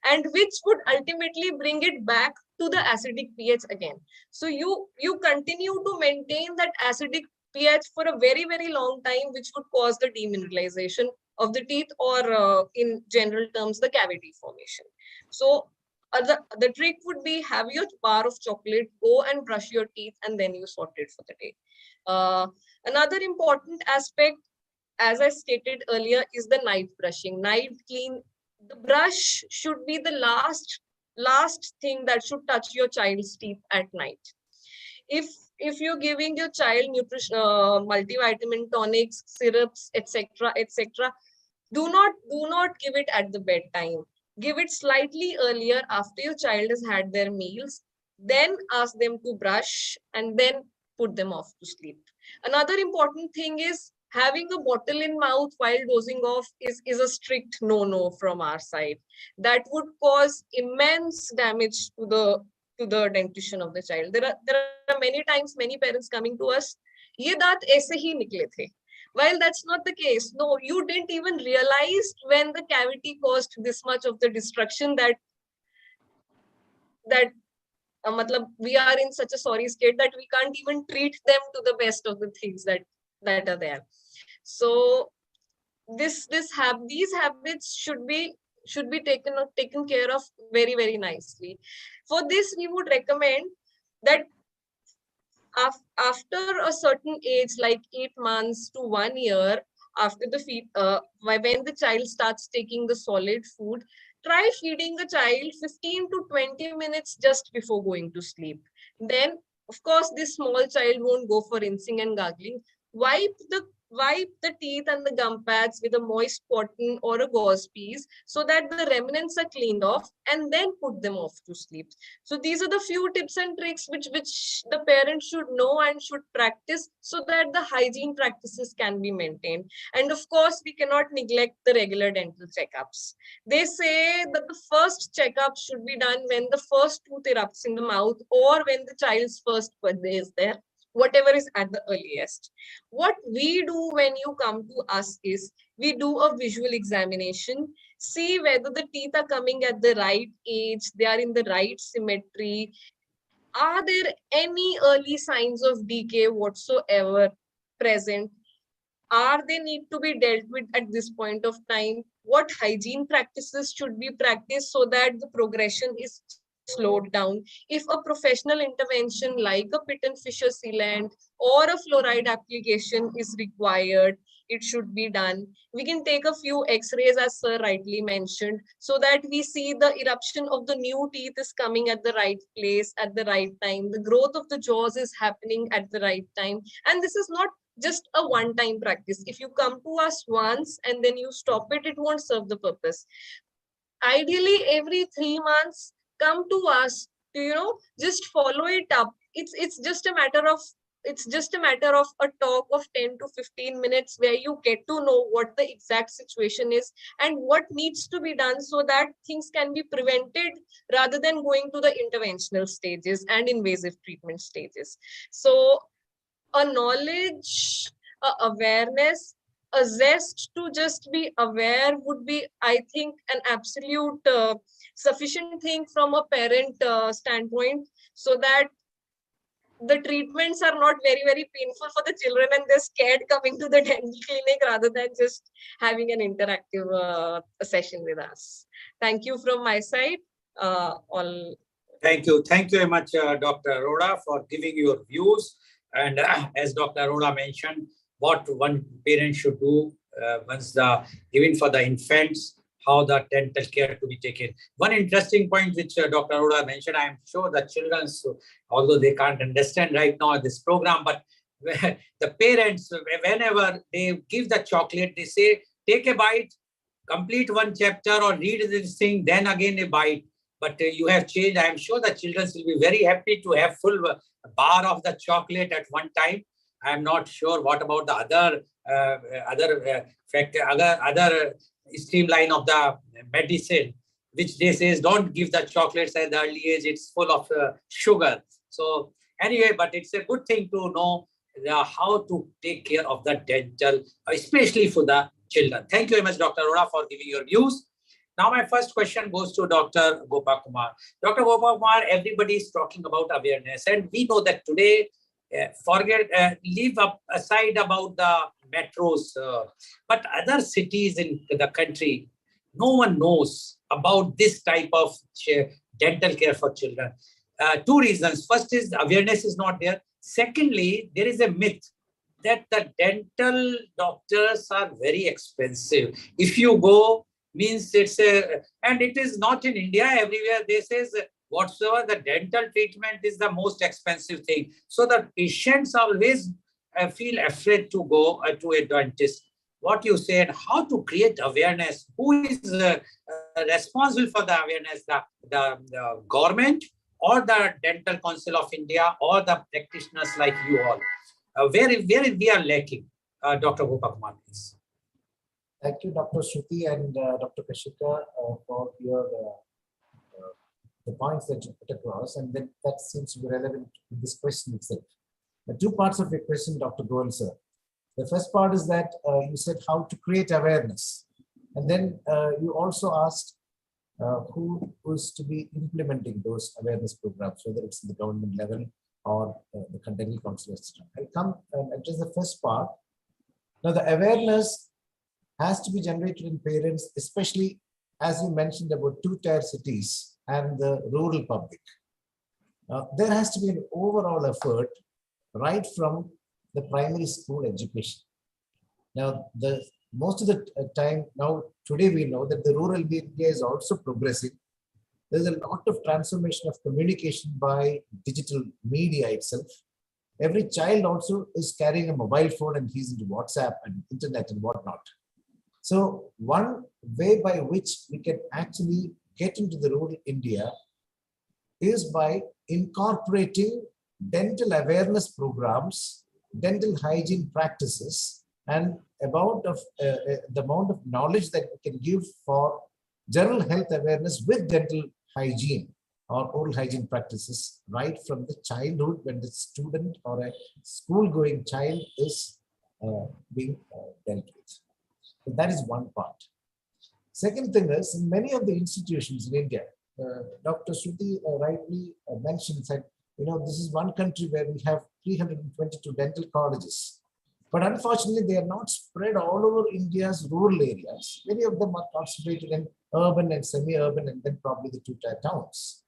and which would ultimately bring it back to the acidic pH again. So you continue to maintain that acidic pH for a very, very long time, which would cause the demineralization of the teeth, or in general terms, the cavity formation. So the trick would be: have your bar of chocolate, go and brush your teeth, and then you sort it for the day. Another important aspect, as I stated earlier, is the night brushing. Night clean. The brush should be the last thing that should touch your child's teeth at night. If you're giving your child nutrition, multivitamin tonics, syrups, etc., do not give it at the bedtime. Give it slightly earlier, after your child has had their meals. Then ask them to brush and then put them off to sleep. Another important thing is, having a bottle in mouth while dozing off is a strict no from our side. That would cause immense damage to the dentition of the child. There are many times many parents coming to us, "Ye daant aise hi nikle the." While that's not the case. No, you didn't even realize when the cavity caused this much of the destruction that we are in such a sorry state that we can't even treat them to the best of the things that are there. So these habits should be taken care of very, very nicely. For this, we would recommend that after a certain age, like 8 months to 1 year, after when the child starts taking the solid food, try feeding the child 15 to 20 minutes just before going to sleep. Then, of course, this small child won't go for rinsing and gargling. Wipe the teeth and the gum pads with a moist cotton or a gauze piece, so that the remnants are cleaned off, and then put them off to sleep. So these are the few tips and tricks which the parents should know and should practice, so that the hygiene practices can be maintained. And of course, we cannot neglect the regular dental checkups. They say that the first checkup should be done when the first tooth erupts in the mouth, or when the child's first birthday is there, whatever is at the earliest. What we do when you come to us is, we do a visual examination, see whether the teeth are coming at the right age, they are in the right symmetry. Are there any early signs of decay whatsoever present? Are they need to be dealt with at this point of time? What hygiene practices should be practiced so that the progression is slowed down? If a professional intervention like a pit and fissure sealant or a fluoride application is required, it should be done. We can take a few x-rays, as sir rightly mentioned, so that we see the eruption of the new teeth is coming at the right place at the right time. The growth of the jaws is happening at the right time. And this is not just a one-time practice. If you come to us once and then you stop it, it won't serve the purpose. Ideally, every 3 months, come to us to, just follow it up. It's just a matter of a talk of 10 to 15 minutes where you get to know what the exact situation is and what needs to be done so that things can be prevented rather than going to the interventional stages and invasive treatment stages. So a knowledge, a awareness, a zest to just be aware would be, I think, an absolute sufficient thing from a parent standpoint, so that the treatments are not very, very painful for the children and they're scared coming to the dental clinic rather than just having an interactive session with us. Thank you from my side. All. Thank you. Thank you very much, Dr. Arora, for giving your views. And as Dr. Arora mentioned, what one parent should do once even for the infants, how the dental care to be taken. One interesting point which Dr. Arora mentioned, I am sure the children, although they can't understand right now this program, but the parents, whenever they give the chocolate, they say, take a bite, complete one chapter or read this thing, then again a bite. But you have changed. I am sure the children will be very happy to have full bar of the chocolate at one time. I am not sure what about the other streamline of the medicine, which they says don't give the chocolates at the early age. It's full of sugar. So anyway, but it's a good thing to know how to take care of the dental, especially for the children. Thank you very much, Dr. Arora, for giving your views. Now, my first question goes to Dr. Gopakumar. Dr. Gopakumar, everybody is talking about awareness, and we know that today, leave aside about the metros, but other cities in the country, no one knows about this type of dental care for children. Two reasons. First is awareness is not there. Secondly, there is a myth that the dental doctors are very expensive. If you go, means and it is not in India, everywhere they says whatsoever the dental treatment is the most expensive thing. So the patients always feel afraid to go to a dentist. What you said, how to create awareness, who is responsible for the awareness, the government or the Dental Council of India or the practitioners like you all? Where we are lacking, Dr. Gopakumar, please. Thank you, Dr. Shruti and Dr. Kashika, for your the points that you put across, and that seems to be relevant to this question itself. The two parts of your question, Dr. Goel, sir. The first part is that you said how to create awareness, and then you also asked who is to be implementing those awareness programs, whether it's at the government level or the dental council, etc. I'll come and address the first part. Now, the awareness has to be generated in parents, especially as you mentioned about two-tier cities and the rural public. There has to be an overall effort right from the primary school education. Now, most of the time, now today we know that the rural India is also progressing. There's a lot of transformation of communication by digital media itself. Every child also is carrying a mobile phone and he's into WhatsApp and internet and whatnot. So one way by which we can actually get into the rural India is by incorporating dental awareness programs, dental hygiene practices, and the amount of knowledge that we can give for general health awareness with dental hygiene or oral hygiene practices right from the childhood when the student or a school-going child is being dealt with. So that is one part. Second thing is, in many of the institutions in India, Dr. Shruti rightly mentioned that, this is one country where we have 322 dental colleges. But unfortunately, they are not spread all over India's rural areas. Many of them are concentrated in urban and semi-urban and then probably the two-tier towns.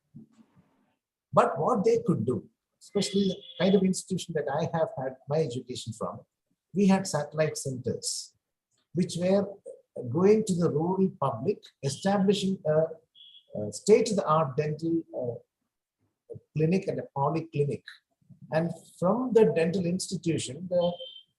But what they could do, especially the kind of institution that I have had my education from, we had satellite centers, which were going to the rural public, establishing a state-of-the-art dental clinic and a polyclinic. And from the dental institution, the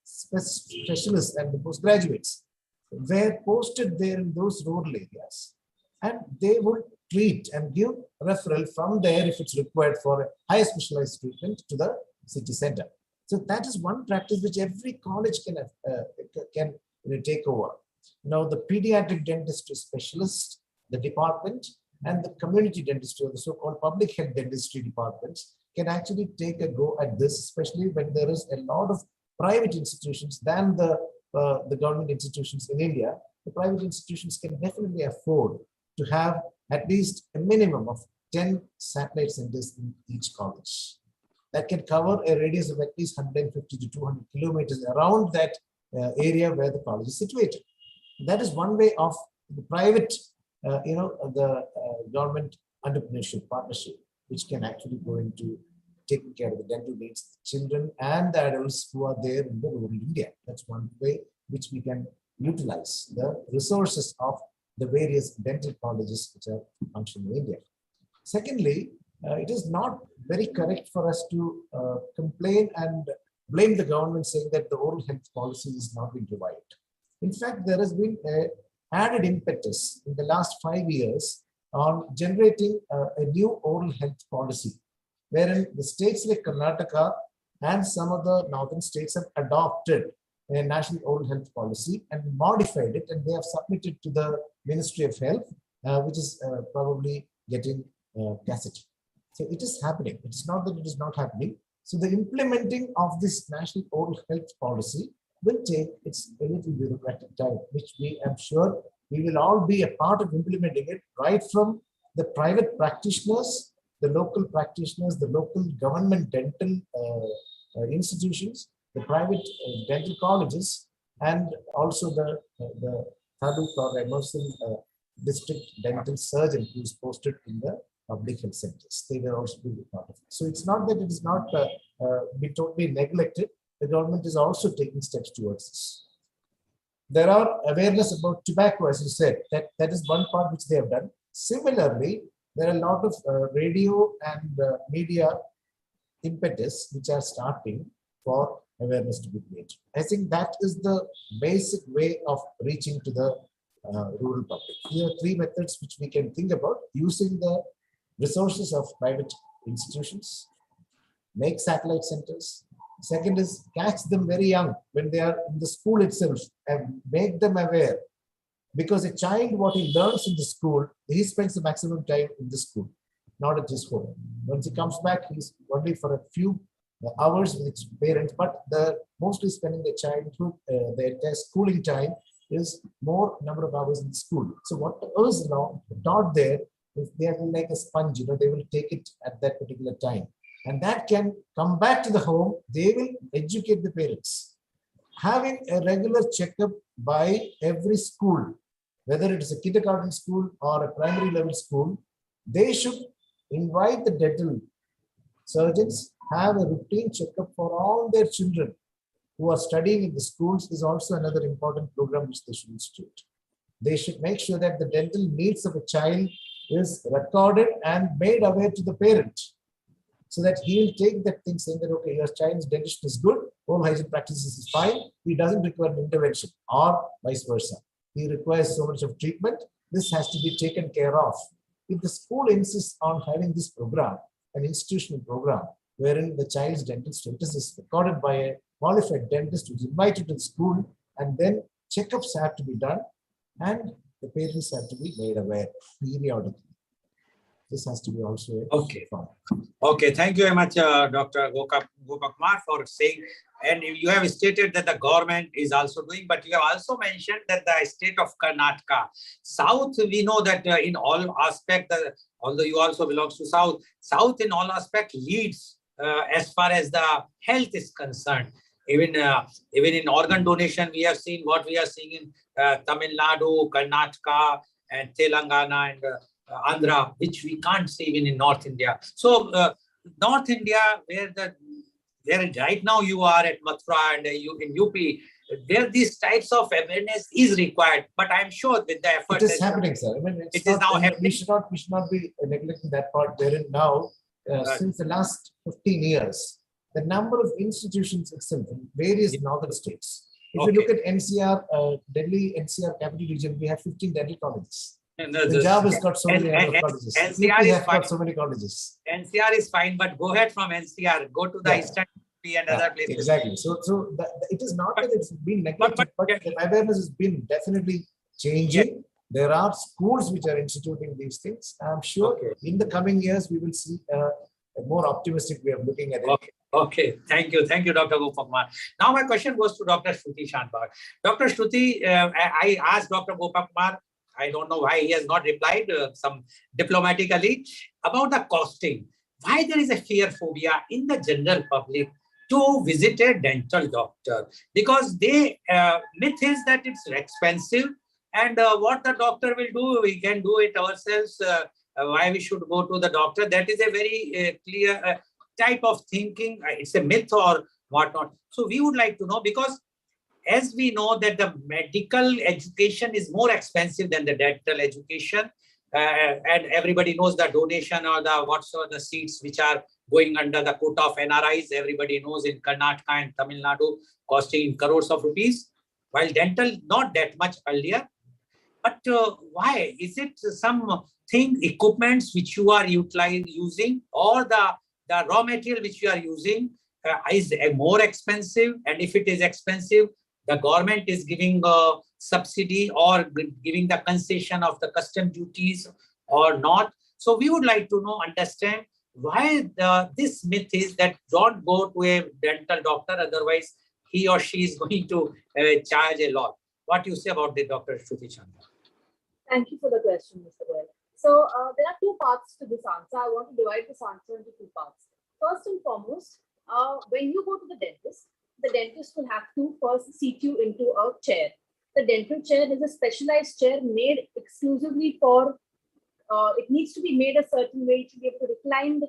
specialists and the postgraduates were posted there in those rural areas, and they would treat and give referral from there if it's required for a higher specialized treatment to the city center. So that is one practice which every college can take over. Now, the pediatric dentistry specialist, the department, and the community dentistry, or the so-called public health dentistry departments, can actually take a go at this, especially when there is a lot of private institutions than the government institutions in India. The private institutions can definitely afford to have at least a minimum of 10 satellite centers in each college. That can cover a radius of at least 150 to 200 kilometers around that area where the college is situated. That is one way of the private, the government entrepreneurship partnership, which can actually go into taking care of the dental needs of the children and the adults who are there in the rural India. That's one way which we can utilize the resources of the various dental colleges which are functioning in India. Secondly, it is not very correct for us to complain and blame the government saying that the oral health policy is not being revived. In fact, there has been an added impetus in the last 5 years on generating a new oral health policy, wherein the states like Karnataka and some of the northern states have adopted a national oral health policy and modified it, and they have submitted to the Ministry of Health, which is probably getting gazetted. So it is happening. It's not that it is not happening. So the implementing of this national oral health policy will take its a little bureaucratic time, which we am sure we will all be a part of implementing it, right from the private practitioners, the local practitioners, the local government dental institutions, the private dental colleges, and also the Caru or Emerson district dental surgeon who is posted in the public health centers. They will also be part of it. So it's not that it is not be totally neglected. The government is also taking steps towards this. There are awareness about tobacco, as you said. That is one part which they have done. Similarly, there are a lot of radio and media impetus which are starting for awareness to be created. I think that is the basic way of reaching to the rural public. Here are 3 methods which we can think about: using the resources of private institutions, make satellite centers. Second is catch them very young when they are in the school itself and make them aware. Because a child, what he learns in the school, he spends the maximum time in the school, not at his home. Once he comes back, he's only for a few hours with his parents, but mostly spending the childhood, the entire schooling time is more number of hours in the school. So what is now taught there, if they are like a sponge, they will take it at that particular time. And that can come back to the home. They will educate the parents. Having a regular checkup by every school, whether it is a kindergarten school or a primary level school, they should invite the dental surgeons, have a routine checkup for all their children who are studying in the schools is also another important program which they should institute. They should make sure that the dental needs of a child is recorded and made aware to the parent, so that he will take that thing saying that, okay, your child's dentition is good, oral hygiene practices is fine, he doesn't require an intervention, or vice versa. He requires so much of treatment, this has to be taken care of. If the school insists on having this program, an institutional program, wherein the child's dental status is recorded by a qualified dentist who is invited to the school, and then checkups have to be done, and the parents have to be made aware periodically. This has to be also found. Okay, thank you very much, Dr. Gopakumar, for saying, and you have stated that the government is also doing, but you have also mentioned that the state of Karnataka. South, we know that in all aspects, although you also belong to South in all aspects leads as far as the health is concerned. Even in organ donation, we have seen what we are seeing in Tamil Nadu, Karnataka, and Telangana, and Andhra, which we can't see even in North India. So North India, where right now you are at Mathura and in UP, there these types of awareness is required. But I'm sure with the effort, it is happening, sir. I mean, it is now happening. We should not be neglecting that part. Wherein now, since the last 15 years, the number of institutions itself in various northern states. If Okay. you look at NCR, Delhi NCR capital region, we have 15 dental colleges. No, Punjab has got so many other colleges. NCR UP is has fine. got so many colleges. NCR is fine, but go ahead from NCR, go to the Yeah. Eastern UP and other places. Exactly. So it is not that it's been neglected, but the awareness has been definitely changing. There are schools which are instituting these things. I'm sure Okay. in the coming years, we will see a more optimistic way of looking at it. Okay, thank you, Dr. Gopakumar. Now my question goes to Dr. Shruti Shanbhag. Dr. Shruti, I asked Dr. Gopakumar, I don't know why he has not replied, some diplomatically, about the costing. Why there is a fear phobia in the general public to visit a dental doctor? Because they myth is that it's expensive, and what the doctor will do, we can do it ourselves. Why we should go to the doctor? That is a very clear type of thinking. It's a myth or whatnot. So we would like to know, because as we know that the medical education is more expensive than the dental education, and everybody knows the donation or the whatsoever the seats which are going under the quota of NRIs, everybody knows in Karnataka and Tamil Nadu costing crores of rupees, while dental not that much earlier. But why? Is it something, equipments which you are using, or the raw material which you are using is more expensive? And if it is expensive, the government is giving a subsidy or giving the concession of the custom duties or not? So we would like to know, understand why this myth is that don't go to a dental doctor, otherwise he or she is going to charge a lot. What do you say about the Dr. Shruti Chandra? Thank you for the question, Mr. Goel. So there are two parts to this answer. I want to divide this answer into two parts. First and foremost, when you go to the dentist will have to first seat you into a chair. The dental chair is a specialized chair made exclusively for, it needs to be made a certain way to be able to recline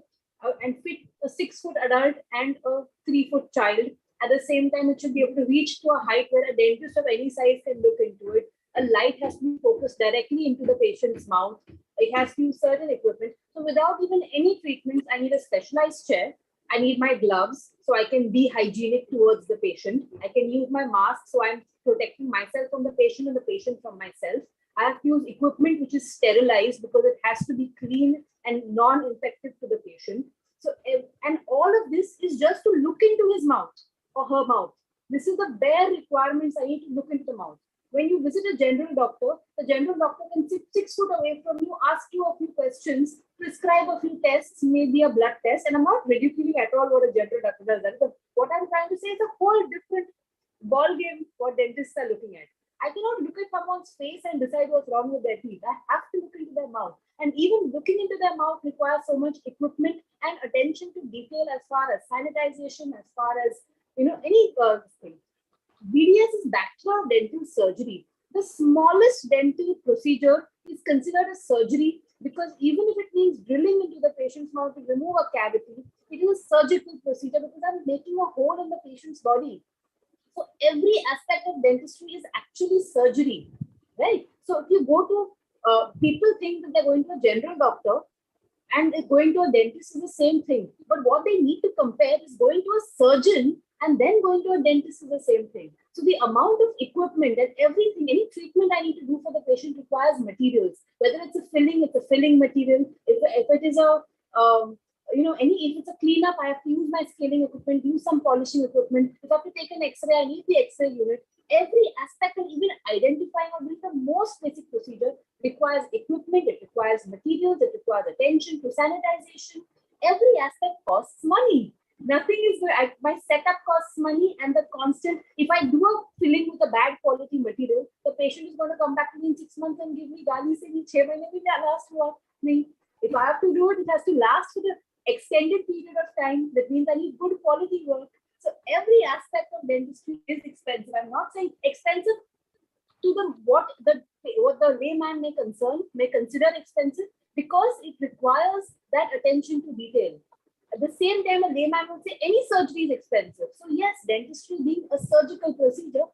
and fit a 6-foot adult and a 3-foot child. At the same time, it should be able to reach to a height where a dentist of any size can look into it. A light has to be focused directly into the patient's mouth. It has to use certain equipment. So without even any treatments, I need a specialized chair. I need my gloves so I can be hygienic towards the patient. I can use my mask so I'm protecting myself from the patient and the patient from myself. I have to use equipment which is sterilized because it has to be clean and non-infective to the patient. So, and all of this is just to look into his mouth or her mouth. This is the bare requirements. I need to look into the mouth. When you visit a general doctor, the general doctor can sit 6 foot away from you, ask you a few questions, prescribe a few tests, maybe a blood test. And I'm not ridiculing at all what a general doctor does. What I'm trying to say is a whole different ball game what dentists are looking at. I cannot look at someone's face and decide what's wrong with their teeth. I have to look into their mouth. And even looking into their mouth requires so much equipment and attention to detail as far as sanitization, as far as, any thing. BDS is Bachelor of Dental Surgery. The smallest dental procedure is considered a surgery because even if it means drilling into the patient's mouth to remove a cavity, it is a surgical procedure because I'm making a hole in the patient's body. So every aspect of dentistry is actually surgery, right? So if you go to, people think that they're going to a general doctor and going to a dentist is the same thing. But what they need to compare is going to a surgeon and then going to a dentist is the same thing. So the amount of equipment and everything, any treatment I need to do for the patient requires materials. Whether it's a filling material. If it is a, if it's a cleanup, I have to use my scaling equipment, use some polishing equipment. If I have to take an X-ray, I need the X-ray unit. Every aspect of even identifying or doing the most basic procedure requires equipment, it requires materials, it requires attention to sanitization. Every aspect costs money. Nothing is good. My setup costs money, and the constant, if I do a filling with a bad quality material, the patient is going to come back to me in 6 months and give me gali saying 6 mahine bhi last hua nahi. If I have to do it, it has to last for the extended period of time. That means I need good quality work. So every aspect of dentistry is expensive. I'm not saying expensive to what the layman may consider expensive, because it requires that attention to detail. At the same time, a layman would say any surgery is expensive. So yes, dentistry being a surgical procedure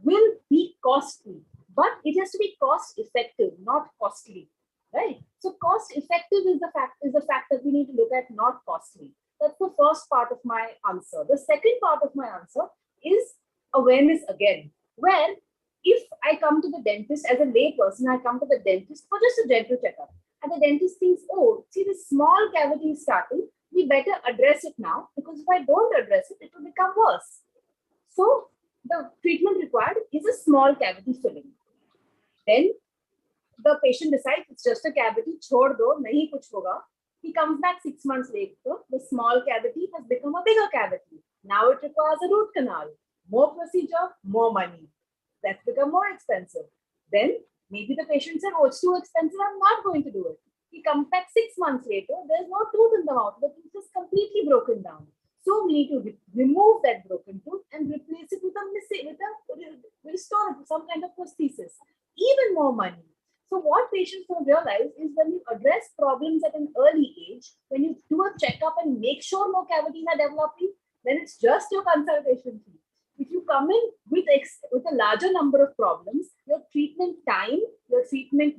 will be costly, but it has to be cost effective, not costly, right? So cost effective is the fact that we need to look at, not costly. That's the first part of my answer. The second part of my answer is awareness again, where if I come to the dentist as a lay person, I come to the dentist for just a dental checkup, and the dentist thinks, oh, see, this small cavity is starting, we better address it now, because if I don't address it, it will become worse. So the treatment required is a small cavity filling. Then the patient decides it's just a cavity, chhod do, nahi kuch hoga. He comes back 6 months later, the small cavity has become a bigger cavity. Now it requires a root canal, more procedure, more money. That's become more expensive. Then maybe the patient said, oh, it's too expensive, I'm not going to do it. He comes back 6 months later, there's no tooth in the mouth, the tooth is completely broken down. So we need to remove that broken tooth and replace it with restore it to some kind of prosthesis. Even more money. So what patients don't realize is when you address problems at an early age, when you do a checkup and make sure no cavities are developing, then it's just your consultation fee. If you come in with a larger number of problems, your treatment time, your treatment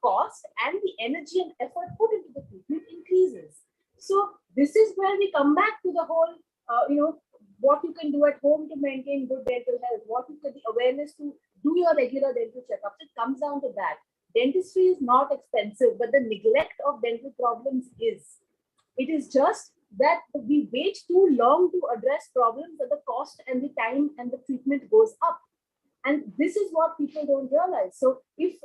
cost, and the energy and effort put into the treatment increases. So this is where we come back to the whole, what you can do at home to maintain good dental health, what you can, the awareness to do your regular dental checkups. It comes down to that. Dentistry is not expensive, but the neglect of dental problems is. It is just that we wait too long to address problems that the cost and the time and the treatment goes up. And this is what people don't realize. So if,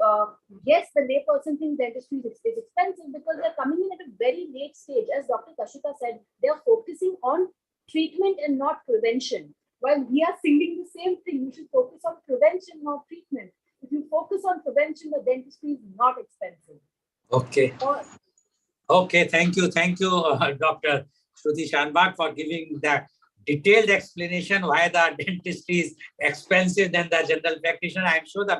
yes, the layperson thinks dentistry is expensive because they're coming in at a very late stage. As Dr. Kashika said, they're focusing on treatment and not prevention. While we are singing the same thing, we should focus on prevention, not treatment. If you focus on prevention, the dentistry is not expensive. Okay. Okay, thank you, Dr. Shruti Shanbhag, for giving that detailed explanation why the dentistry is expensive than the general practitioner. I'm sure the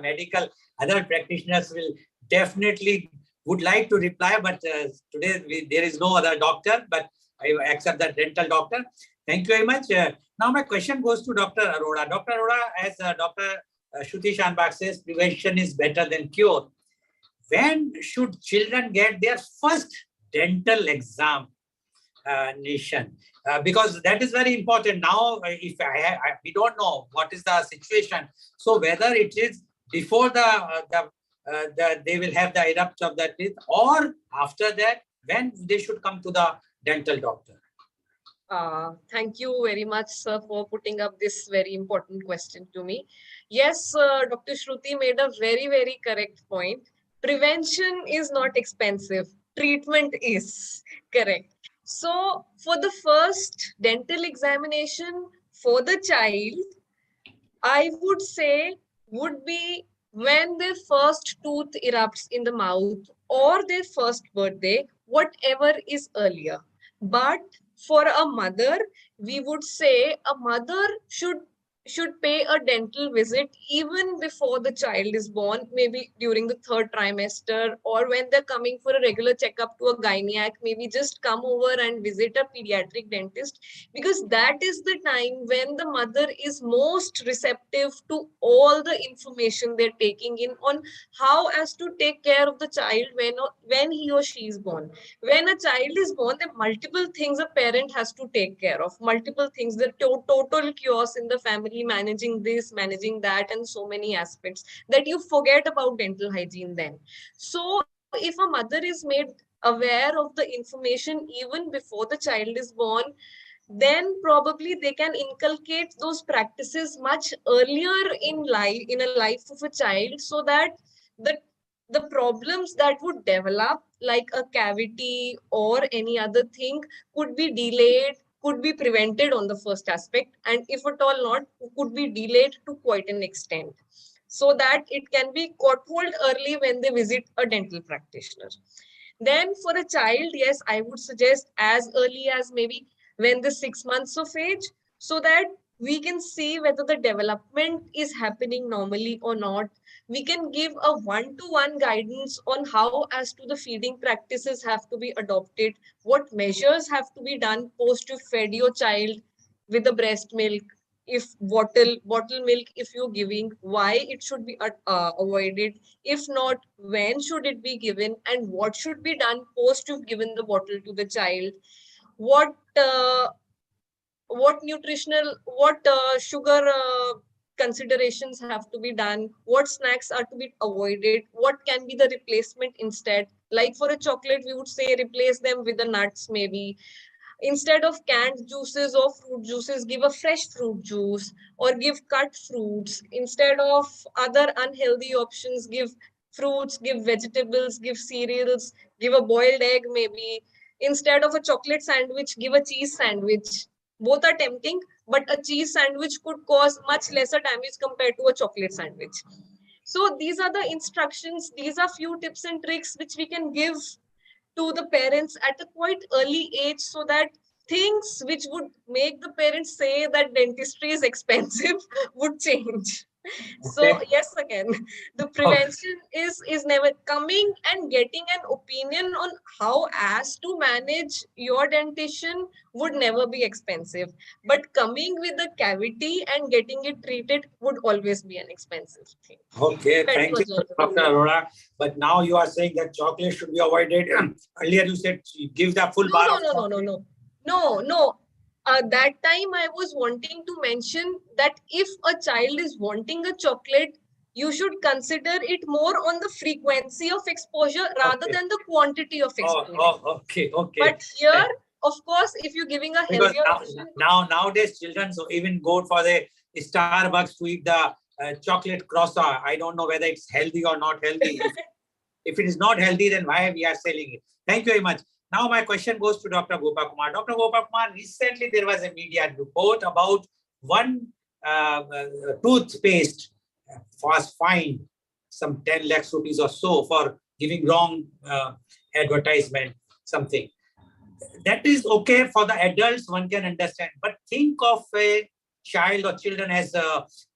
other practitioners will definitely would like to reply, but today there is no other doctor, but I accept the dental doctor. Thank you very much. Now my question goes to Dr. Arora. Dr. Arora, as Dr. Shruti Shanbhag says, prevention is better than cure. When should children get their first dental examination? Because that is very important. Now, if we don't know what is the situation, so whether it is before they will have the eruption of the teeth, or after that, when they should come to the dental doctor. Thank you very much, sir, for putting up this very important question to me. Yes, Dr. Shruti made a very, very correct point. Prevention is not expensive. Treatment is correct. So for the first dental examination for the child, I would say would be when their first tooth erupts in the mouth or their first birthday, whatever is earlier. But for a mother, we would say a mother should pay a dental visit even before the child is born, maybe during the 3rd trimester, or when they're coming for a regular checkup to a gynec, maybe just come over and visit a pediatric dentist, because that is the time when the mother is most receptive to all the information they're taking in on how as to take care of the child when he or she is born. When a child is born, there are multiple things a parent has to take care of, multiple things, the total chaos in the family, managing this, managing that, and so many aspects that you forget about dental hygiene then. So if a mother is made aware of the information even before the child is born, then probably they can inculcate those practices much earlier in a life of a child, so that the problems that would develop, like a cavity or any other thing, could be delayed, could be prevented on the first aspect, and if at all not, could be delayed to quite an extent, so that it can be caught hold early when they visit a dental practitioner. Then for a child, yes, I would suggest as early as maybe when they're 6 months of age, so that we can see whether the development is happening normally or not. We can give a one-to-one guidance on how as to the feeding practices have to be adopted, what measures have to be done post you fed your child with the breast milk, if bottle milk, if you're giving, why it should be avoided, if not, when should it be given, and what should be done post you've given the bottle to the child. what nutritional, what sugar considerations have to be done, what snacks are to be avoided, what can be the replacement instead. Like for a chocolate, we would say replace them with the nuts maybe. Instead of canned juices or fruit juices, give a fresh fruit juice or give cut fruits. Instead of other unhealthy options, give fruits, give vegetables, give cereals, give a boiled egg maybe. Instead of a chocolate sandwich, give a cheese sandwich. Both are tempting, but a cheese sandwich could cause much lesser damage compared to a chocolate sandwich. So these are the instructions. These are few tips and tricks which we can give to the parents at a quite early age, so that things which would make the parents say that dentistry is expensive would change. So Okay. yes, again, the prevention is never coming and getting an opinion on how as to manage your dentition would never be expensive. But coming with a cavity and getting it treated would always be an expensive thing. Okay, That thank you, was your Dr. Arora. But now you are saying that chocolate should be avoided. Earlier you said you give the full bar of chocolate. No. That time I was wanting to mention that if a child is wanting a chocolate, you should consider it more on the frequency of exposure rather Okay. than the quantity of exposure. Okay. But here, of course, if you're giving a Because healthier option, nowadays children so even go for the Starbucks to eat the chocolate croissant. I don't know whether it's healthy or not healthy. If it is not healthy, then why we are selling it? Thank you very much. Now my question goes to Dr. Gopakumar. Dr. Gopakumar, recently there was a media report about one toothpaste was fined some 10 lakhs rupees or so for giving wrong advertisement, something. That is okay for the adults, one can understand. But think of a child or children, as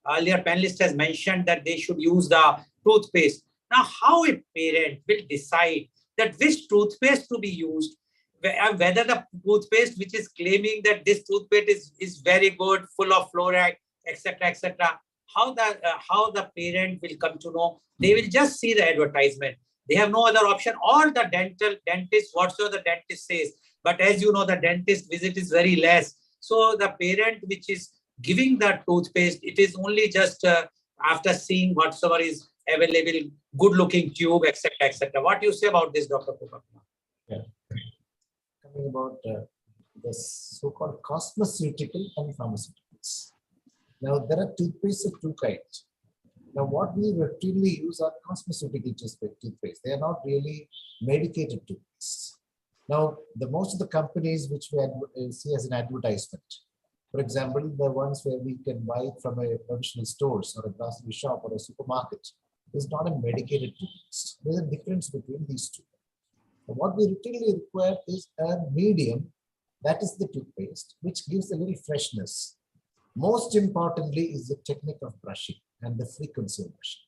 earlier panelist has mentioned, that they should use the toothpaste. Now, how a parent will decide that which toothpaste to be used, whether the toothpaste which is claiming that this toothpaste is very good, full of fluoride, etc., how the parent will come to know? They will just see the advertisement. They have no other option. Or the dentist, whatsoever the dentist says. But as you know, the dentist visit is very less. So the parent which is giving the toothpaste, it is only just after seeing whatsoever is available, good looking tube, etc. What do you say about this, Dr. Gopakumar? Yeah. Coming about the so-called cosmeceutical and pharmaceuticals. Now, there are toothpaste of two kinds. Now, what we routinely use are cosmeceutical toothpaste. They are not really medicated toothpaste. Now, most of the companies which we see as an advertisement, for example, the ones where we can buy it from a provisional stores or a grocery shop or a supermarket, is not a medicated toothpaste. There's a difference between these two. So what we routinely require is a medium, that is the toothpaste, which gives a little freshness. Most importantly is the technique of brushing and the frequency of brushing.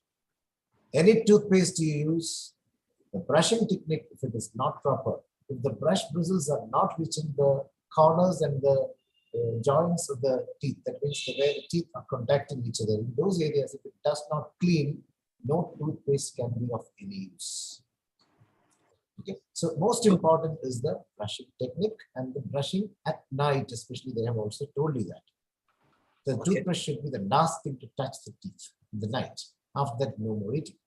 Any toothpaste you use, the brushing technique, if it is not proper, if the brush bristles are not reaching the corners and the joints of the teeth, that means the way the teeth are contacting each other, in those areas, if it does not clean, no toothpaste can be of any use. Okay, so most important is the brushing technique and the brushing at night, especially. They have also told you that the toothbrush should be the last thing to touch the teeth in the night. After that, no more eating.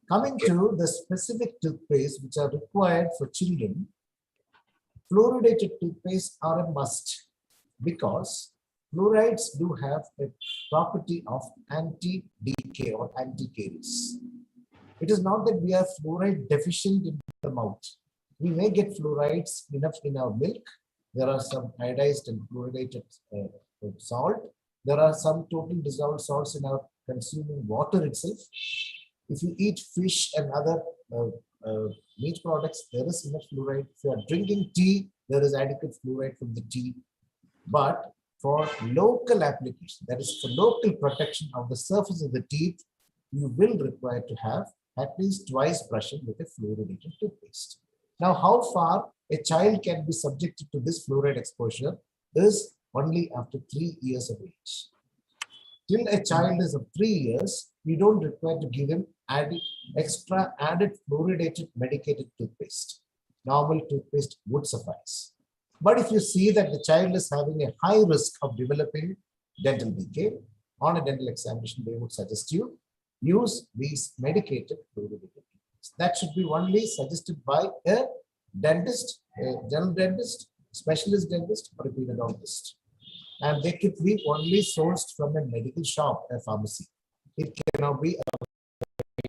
Coming to the specific toothpaste which are required for children, fluoridated toothpaste are a must, because fluorides do have a property of anti-decay or anti-caries. It is not that we are fluoride deficient in the mouth. We may get fluorides enough in our milk. There are some iodized and fluoridated salt. There are some total dissolved salts in our consuming water itself. If you eat fish and other meat products, there is enough fluoride. If you are drinking tea, there is adequate fluoride from the tea. But for local application, that is for local protection of the surface of the teeth, you will require to have at least twice brushing with a fluoridated toothpaste. Now, how far a child can be subjected to this fluoride exposure is only after 3 years of age. Till a child is of 3 years, we don't require to give him extra added fluoridated medicated toothpaste. Normal toothpaste would suffice. But if you see that the child is having a high risk of developing dental decay, on a dental examination, they would suggest you use these medicated fluoridated treatments. That should be only suggested by a dentist, a general dentist, specialist dentist, or a periodontist. And they could be only sourced from a medical shop, a pharmacy. It cannot be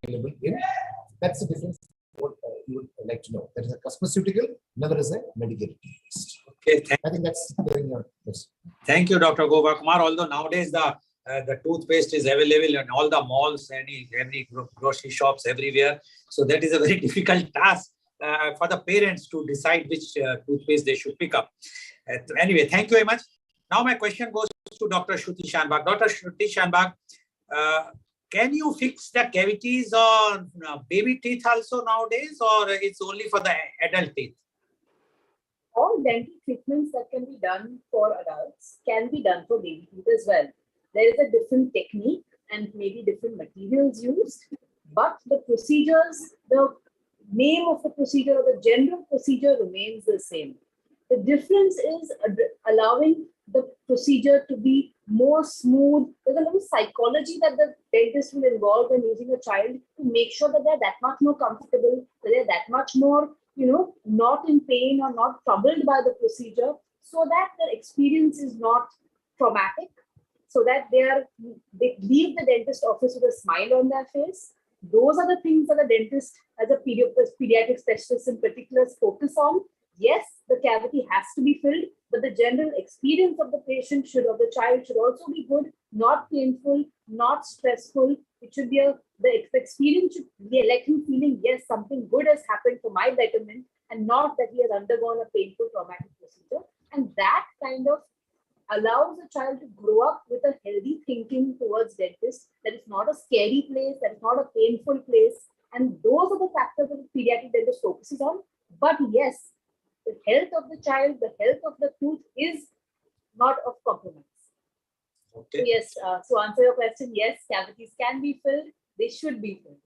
available in. That's the difference. What you would like to know. There is a cosmeceutical, another is a medicated test. Okay, I think that's clearing your question. thank you, Dr. Gopakumar. Although nowadays the toothpaste is available in all the malls, any grocery shops, everywhere. So that is a very difficult task for the parents to decide which toothpaste they should pick up. Anyway, thank you very much. Now my question goes to Dr. Shruti Shanbhag. Dr. Shruti Shanbhag, can you fix the cavities on baby teeth also nowadays, or it's only for the adult teeth? All dental treatments that can be done for adults can be done for baby teeth as well. There is a different technique and maybe different materials used, but the procedures, the name of the procedure or the general procedure remains the same. The difference is allowing the procedure to be more smooth. There's a little psychology that the dentist will involve in using a child to make sure that they're that much more comfortable, that they're that much more, not in pain or not troubled by the procedure, so that their experience is not traumatic, so that they leave the dentist office with a smile on their face. Those are the things that the dentist, as a pediatric specialist in particular, focus on. Yes, the cavity has to be filled, but the general experience of the patient of the child should also be good, not painful, not stressful. It should be the experience should be like him feeling, yes, something good has happened for my betterment, and not that he has undergone a painful traumatic procedure. And that kind of allows a child to grow up with a healthy thinking towards dentists, that it's not a scary place, that it's not a painful place. And those are the factors that the pediatric dentist focuses on. But yes, the health of the child, the health of the tooth is not of compromise. Okay. So yes, to answer your question, yes, cavities can be filled. They should be filled.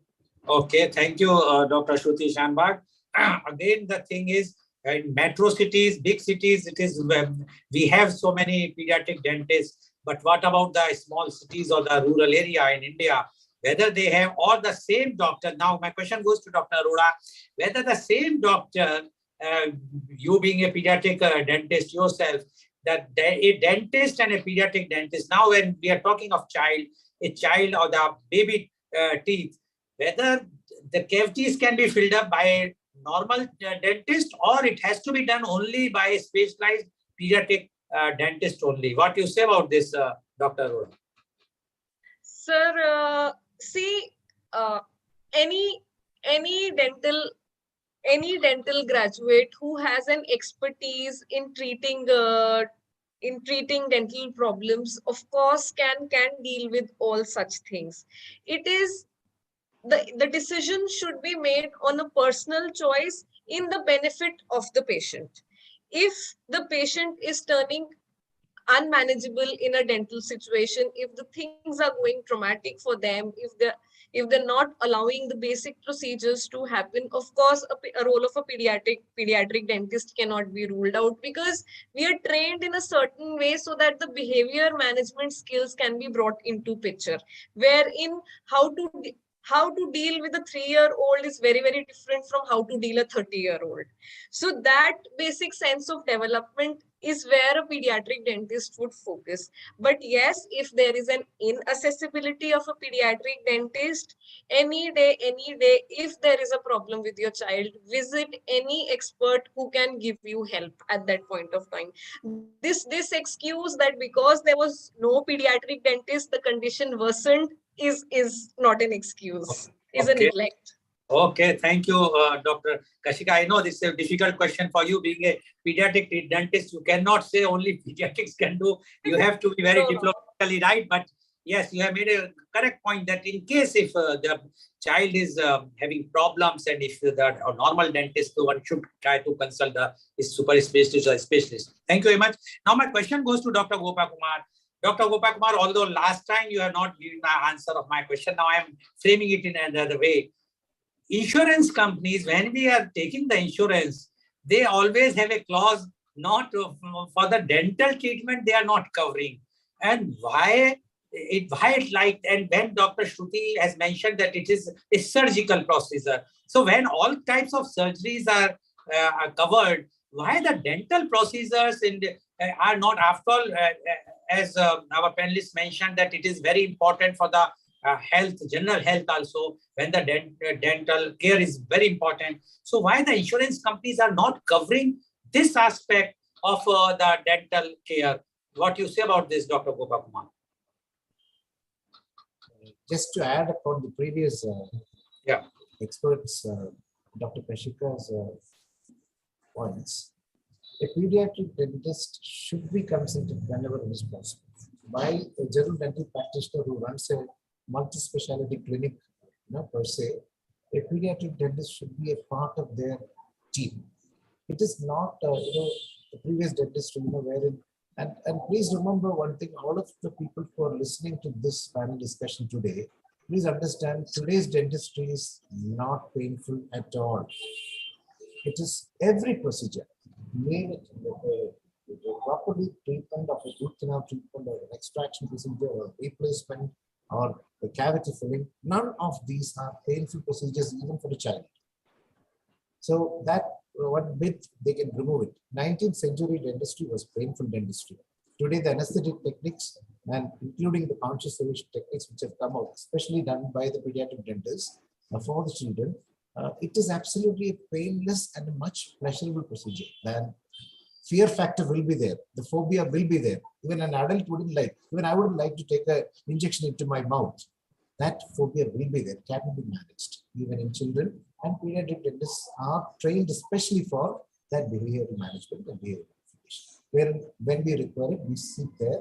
Okay, thank you, Dr. Shruti Shanbhag. Again, the thing is, in metro cities, big cities, it is we have so many pediatric dentists. But what about the small cities or the rural area in India? Whether they have all the same doctor. Now, my question goes to Dr. Arora. Whether the same doctor, you being a pediatric dentist yourself, that a dentist and a pediatric dentist, now when we are talking of a child or the baby teeth, whether the cavities can be filled up by a normal dentist, or it has to be done only by a specialized pediatric dentist only. What do you say about this, Dr. Arora? Sir, see, any dental graduate who has an expertise in treating dental problems, of course, can deal with all such things. It is the decision should be made on a personal choice in the benefit of the patient. If the patient is turning unmanageable in a dental situation, if the things are going traumatic for them, if they're not allowing the basic procedures to happen, of course a role of a pediatric dentist cannot be ruled out, because we are trained in a certain way so that the behavior management skills can be brought into picture, wherein how to deal with a 3-year-old is very, very different from how to deal a 30-year-old. So that basic sense of development is where a pediatric dentist would focus. But yes, if there is an inaccessibility of a pediatric dentist, any day, if there is a problem with your child, visit any expert who can give you help at that point of time. This excuse that because there was no pediatric dentist, the condition worsened, is not an excuse, is a neglect. Okay, thank you, Dr. Kashika. I know this is a difficult question for you. Being a pediatric dentist, you cannot say only pediatrics can do. You have to be very diplomatically right. But yes, you have made a correct point that in case if the child is having problems, and if the normal dentist, one should try to consult the super specialist or specialist. Thank you very much. Now my question goes to Dr. Gopakumar. Dr. Gopakumar, although last time you have not given the answer of my question, now I am framing it in another way. Insurance companies, when we are taking the insurance, they always have a clause not for the dental treatment, they are not covering. And why it like, and when Dr. Shruti has mentioned that it is a surgical procedure. So when all types of surgeries are covered, why the dental procedures are not? After all, as our panelists mentioned, that it is very important for the health, general health also, when the dental care is very important. So why the insurance companies are not covering this aspect of the dental care? What you say about this, Dr. Gopakumar? Just to add upon the previous experts, Dr. Kashika's points, a pediatric dentist should be consulted whenever it is possible by a general dental practitioner who runs a multi-specialty clinic, per se. A pediatric dentist should be a part of their team. It is not, the previous dentist, wherein, and please remember one thing, all of the people who are listening to this panel discussion today, please understand today's dentistry is not painful at all. It is every procedure, made it properly treatment of a root canal treatment or an extraction procedure or replacement or the cavity filling, none of these are painful procedures even for the child. So that one bit they can remove it. 19th century dentistry was painful dentistry. Today the anesthetic techniques and including the conscious sedation techniques which have come out, especially done by the pediatric dentists for the children, it is absolutely a painless and a much pleasurable procedure. Then fear factor will be there. The phobia will be there. Even an adult wouldn't like. Even I wouldn't like to take an injection into my mouth. That phobia will be there. Can be managed even in children. And pediatric dentists are trained especially for that behavioral management and behavioral modification. Where when we require it, we seek their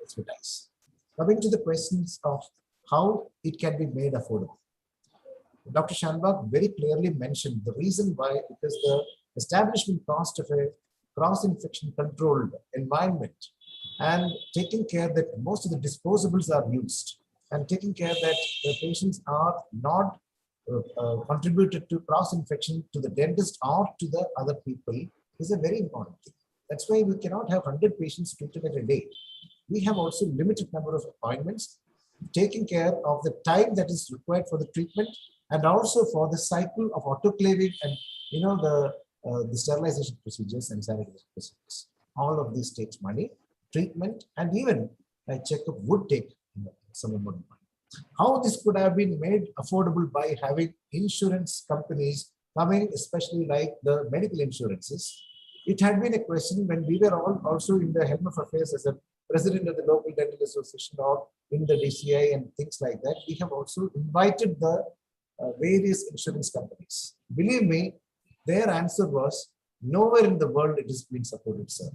expertise. Coming to the questions of how it can be made affordable. Dr. Shanbag very clearly mentioned the reason why, because the establishment cost of a cross-infection controlled environment and taking care that most of the disposables are used and taking care that the patients are not contributed to cross-infection to the dentist or to the other people is a very important thing. That's why we cannot have 100 patients treated at a day. We have also limited number of appointments, taking care of the time that is required for the treatment and also for the cycle of autoclaving and the sterilization procedures and sanitation procedures. All of this takes money, treatment, and even a checkup would take some amount of money. How this could have been made affordable by having insurance companies coming, especially like the medical insurances. It had been a question when we were all also in the helm of affairs as a president of the local dental association or in the DCI and things like that. We have also invited the various insurance companies. Believe me, their answer was, nowhere in the world it is being supported, sir.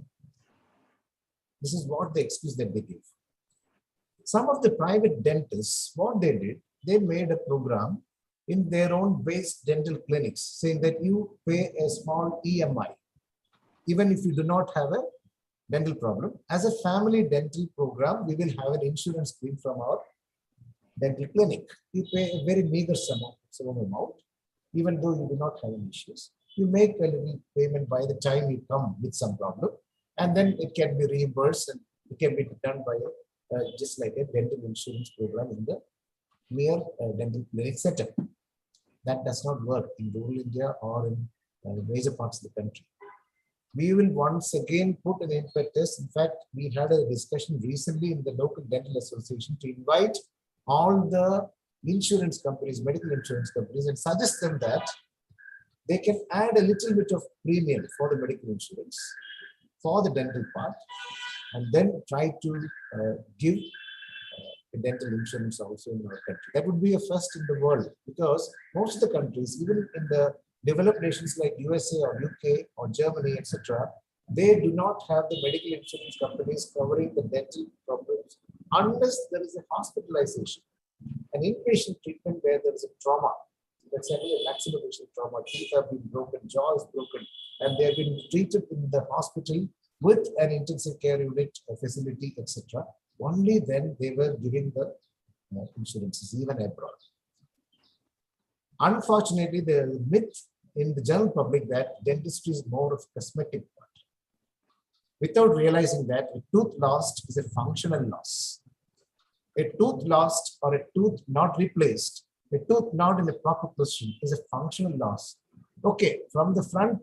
This is what the excuse that they gave. Some of the private dentists, what they did, they made a program in their own base dental clinics saying that you pay a small EMI, even if you do not have a dental problem. As a family dental program, we will have an insurance claim from our dental clinic. You pay a very meager sum amount, even though you do not have any issues. You make a little payment by the time you come with some problem, and then it can be reimbursed and it can be done by just like a dental insurance program in the mere dental clinic setup. That does not work in rural India or in major parts of the country. We will once again put an impetus. In fact, we had a discussion recently in the local dental association to invite all the insurance companies, medical insurance companies, and suggest them that they can add a little bit of premium for the medical insurance for the dental part, and then try to give dental insurance also in our country. That would be a first in the world, because most of the countries, even in the developed nations like USA or UK or Germany, etc., they do not have the medical insurance companies covering the dental problems unless there is a hospitalization, an inpatient treatment where there is a trauma. Let's say a maximization trauma, teeth have been broken, jaw is broken, and they have been treated in the hospital with an intensive care unit, a facility, etc. Only then they were giving the insurances, even abroad. Unfortunately, the myth in the general public that dentistry is more of cosmetic part. without realizing that a tooth lost is a functional loss. A tooth lost or a tooth not replaced, a tooth not in the proper position is a functional loss. Okay, from the front,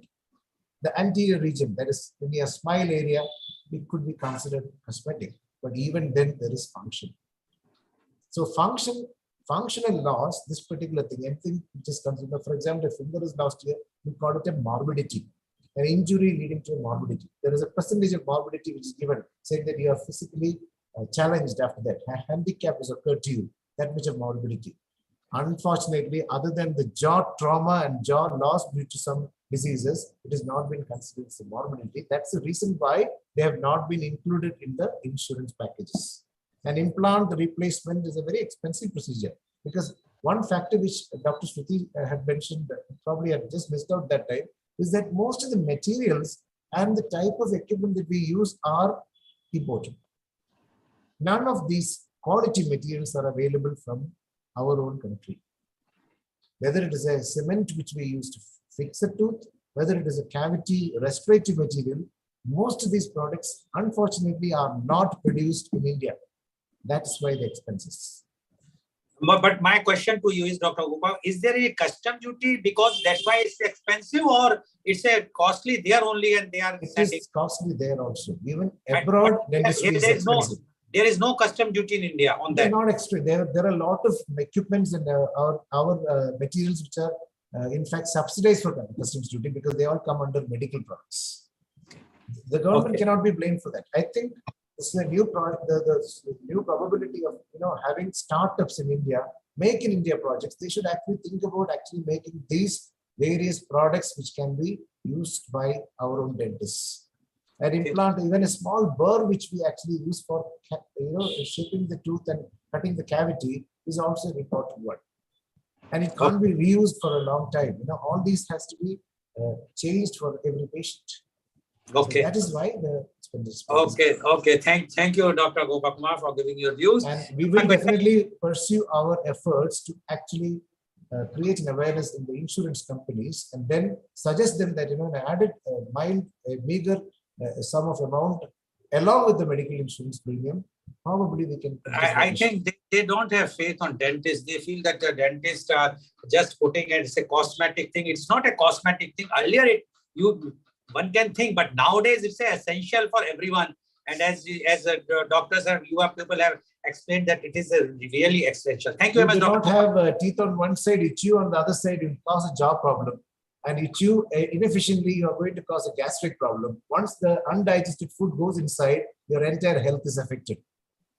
the anterior region, that is in your smile area, it could be considered cosmetic, but even then there is function. So functional loss, this particular thing, anything which is considered, for example, a finger is lost here, we call it a morbidity, an injury leading to a morbidity. There is a percentage of morbidity which is given, saying that you are physically challenged after that. A handicap has occurred to you, that much of morbidity. Unfortunately, other than the jaw trauma and jaw loss due to some diseases, it has not been considered as a morbidity. That's the reason why they have not been included in the insurance packages. An implant replacement is a very expensive procedure, because one factor which Dr. Shruti had mentioned, probably I just missed out that time, is that most of the materials and the type of equipment that we use are imported. None of these quality materials are available from our own country. Whether it is a cement which we use to fix a tooth, whether it is a cavity restorative material, most of these products unfortunately are not produced in India. That's why the expenses. But my question to you is, Dr. Gopal, is there a custom duty because that's why it's expensive, or it's a costly there only and they are? It is costly there also. Even abroad, dentistry is expensive. There is no custom duty in India on that. Not extra. There are a lot of equipments and our materials which are in fact subsidized for customs duty because they all come under medical products. The government cannot be blamed for that. I think this is a new product. The new probability of having startups in India, make in India projects. They should actually think about actually making these various products which can be used by our own dentists. An implant, even a small burr which we actually use for shaping the tooth and cutting the cavity, is also an important one. And it can't be reused for a long time. All these has to be changed for every patient. Okay. So that is why the expenses. Okay. Thank you, Dr. Gopakumar, for giving your views. And we will definitely pursue our efforts to actually create an awareness in the insurance companies, and then suggest them that an added meager sum of amount along with the medical insurance premium, probably we can. I think they don't have faith on dentists. They feel that the dentists are just putting it as a cosmetic thing. It's not a cosmetic thing. Earlier, one can think, but nowadays it's essential for everyone. And as doctors people have explained that it is really essential. Thank you very much. You do not have teeth on one side, itch you on the other side, it will cause a jaw problem. And itch you inefficiently, you are going to cause a gastric problem. Once the undigested food goes inside, your entire health is affected.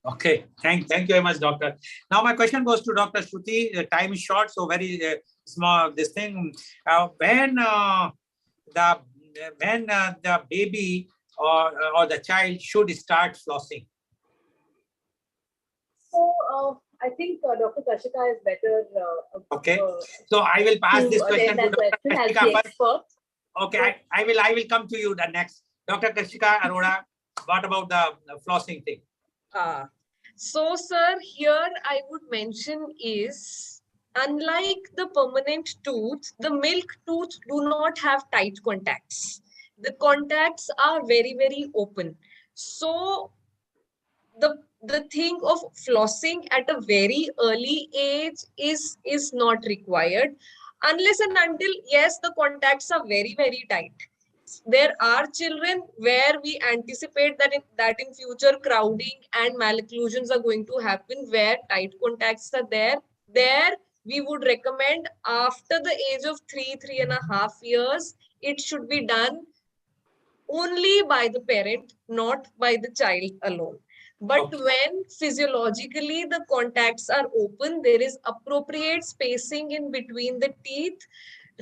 Okay, thank you very much, doctor. Now my question goes to Dr. Shruti. The time is short, so very small. This thing, when the baby or the child should start flossing? So I think Dr. Kashika is better. Okay, so I will pass this question to Dr. Kashika first. Okay, I will come to you the next. Dr. Kashika Arora, what about the flossing thing? So, sir, here I would mention is, unlike the permanent tooth, the milk tooth do not have tight contacts. The contacts are very, very open. So, the thing of flossing at a very early age is not required, unless and until, yes, the contacts are very, very tight. There are children where we anticipate that in future crowding and malocclusions are going to happen, where tight contacts are there. There we would recommend after the age of 3.5 years, it should be done only by the parent, not by the child alone. But when physiologically the contacts are open, there is appropriate spacing in between the teeth,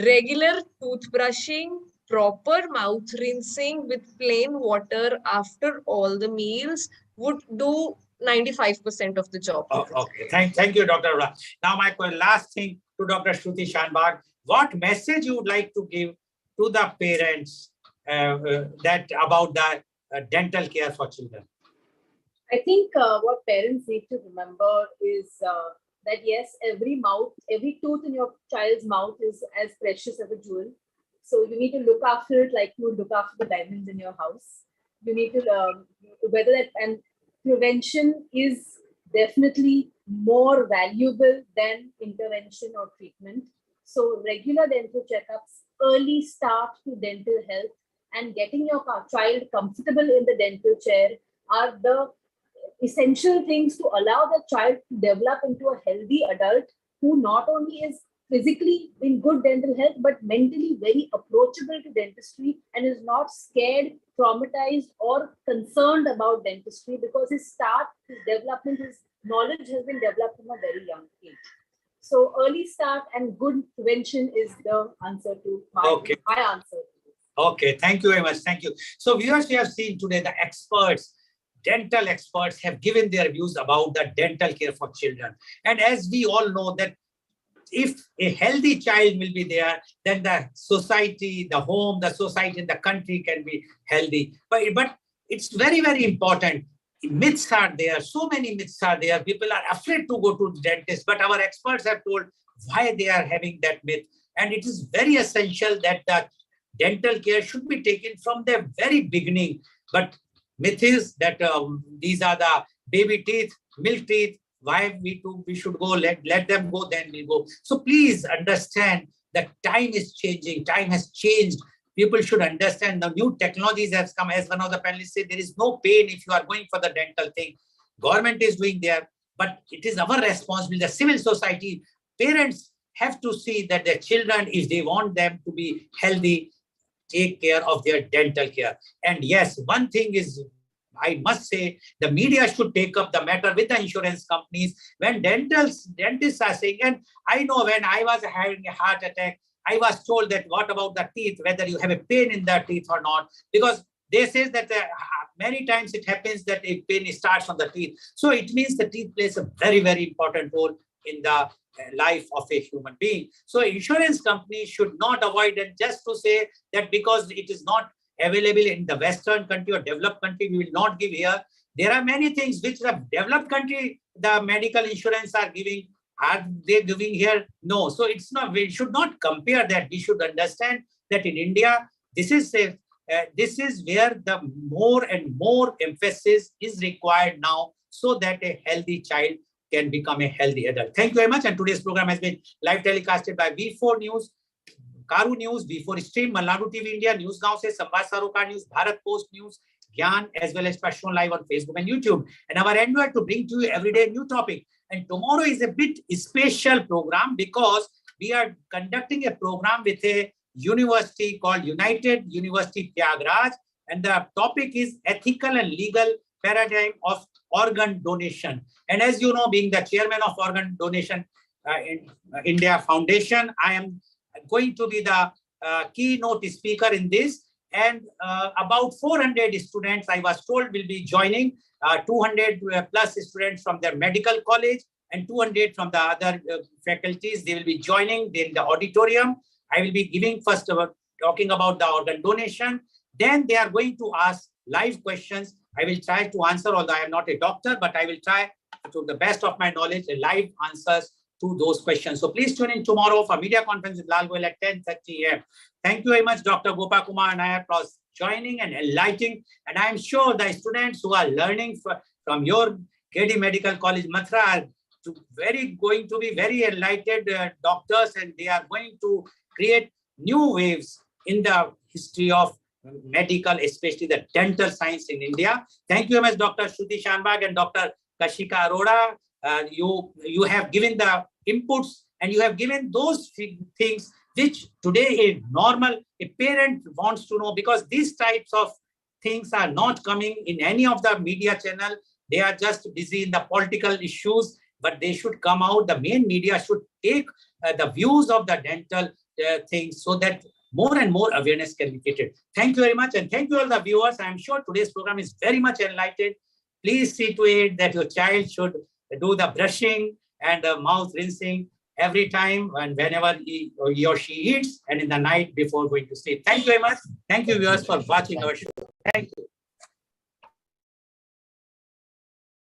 regular toothbrushing, proper mouth rinsing with plain water after all the meals would do 95% of the job. Okay, thank you, Dr. Arora. Now my last thing to Dr. Shruti Shanbhag, what message you would like to give to the parents about the dental care for children? I think what parents need to remember is that yes, every tooth in your child's mouth is as precious as a jewel. So you need to look after it like you would look after the diamonds in your house. you need to whether that, and prevention is definitely more valuable than intervention or treatment. So regular dental checkups, early start to dental health, and getting your child comfortable in the dental chair are the essential things to allow the child to develop into a healthy adult who not only is physically in good dental health, but mentally very approachable to dentistry and is not scared, traumatized, or concerned about dentistry because his development, his knowledge has been developed from a very young age. So early start and good prevention is the answer to my answer. Okay, thank you very much. Thank you. So viewers, we have seen today the experts, dental experts have given their views about the dental care for children. And as we all know that if a healthy child will be there, then the society, the home, the society, and the country can be healthy. But it's very, very important. Myths are there. So many myths are there. People are afraid to go to the dentist, but our experts have told why they are having that myth. And it is very essential that the dental care should be taken from the very beginning. But myth is that these are the baby teeth, milk teeth. Why we should go, let them go, then we go. So please understand that time is changing. Time has changed. People should understand the new technologies have come. As one of the panelists said, there is no pain if you are going for the dental thing. Government is doing there, but it is our responsibility, the civil society. Parents have to see that their children, if they want them to be healthy, take care of their dental care. And yes, one thing is, I must say, the media should take up the matter with the insurance companies. When dentists are saying, and I know when I was having a heart attack, I was told that what about the teeth, whether you have a pain in the teeth or not, because they say that many times it happens that a pain starts from the teeth. So it means the teeth plays a very, very important role in the life of a human being. So insurance companies should not avoid it just to say that because it is not available in the Western country or developed country, we will not give here. There are many things which the developed country, the medical insurance are giving. Are they giving here? No. So it's not. We should not compare that. We should understand that in India, this is where the more and more emphasis is required now, so that a healthy child can become a healthy adult. Thank you very much. And today's program has been live telecasted by V4 News, Carunews, V4 Stream, Malnadu TV India, News Now se Samvad Sarocar News, Bharat Post News, Gyan, as well as shown live on Facebook and YouTube. And our endeavor to bring to you every day a new topic. And tomorrow is a bit special program because we are conducting a program with a university called United University Prayagraj, and the topic is ethical and legal paradigm of organ donation. And as you know, being the chairman of Organ Donation in India Foundation, I am going to be the keynote speaker in this. And about 400 students, I was told, will be joining, 200 plus students from their medical college and 200 from the other faculties. They will be joining in the auditorium. I will be giving first talking about the organ donation. Then they are going to ask live questions. I will try to answer, although I am not a doctor, but I will try to the best of my knowledge, live answers to those questions. So please tune in tomorrow for media conference with Lal Goel at 10:30 a.m. Thank you very much, Dr. Gopakumar and I, for joining and enlightening. And I am sure the students who are learning from your 𝐂𝐀𝐑 Medical College, Mathura, are going to be very enlightened doctors, and they are going to create new waves in the history of medical, especially the dental science in India. Thank you very much, Dr. Shruti Shanbag and Dr. Kashika Arora. You have given the inputs and you have given those things which today a parent wants to know, because these types of things are not coming in any of the media channel. They are just busy in the political issues, but they should come out. The main media should take the views of the dental things so that more and more awareness can be created. Thank you very much. And thank you all the viewers. I am sure today's program is very much enlightened. Please see to it that your child should do the brushing and the mouth rinsing every time and whenever he or she eats, and in the night before going to sleep. Thank you very much. Thank you, viewers, for watching our show. Thank you.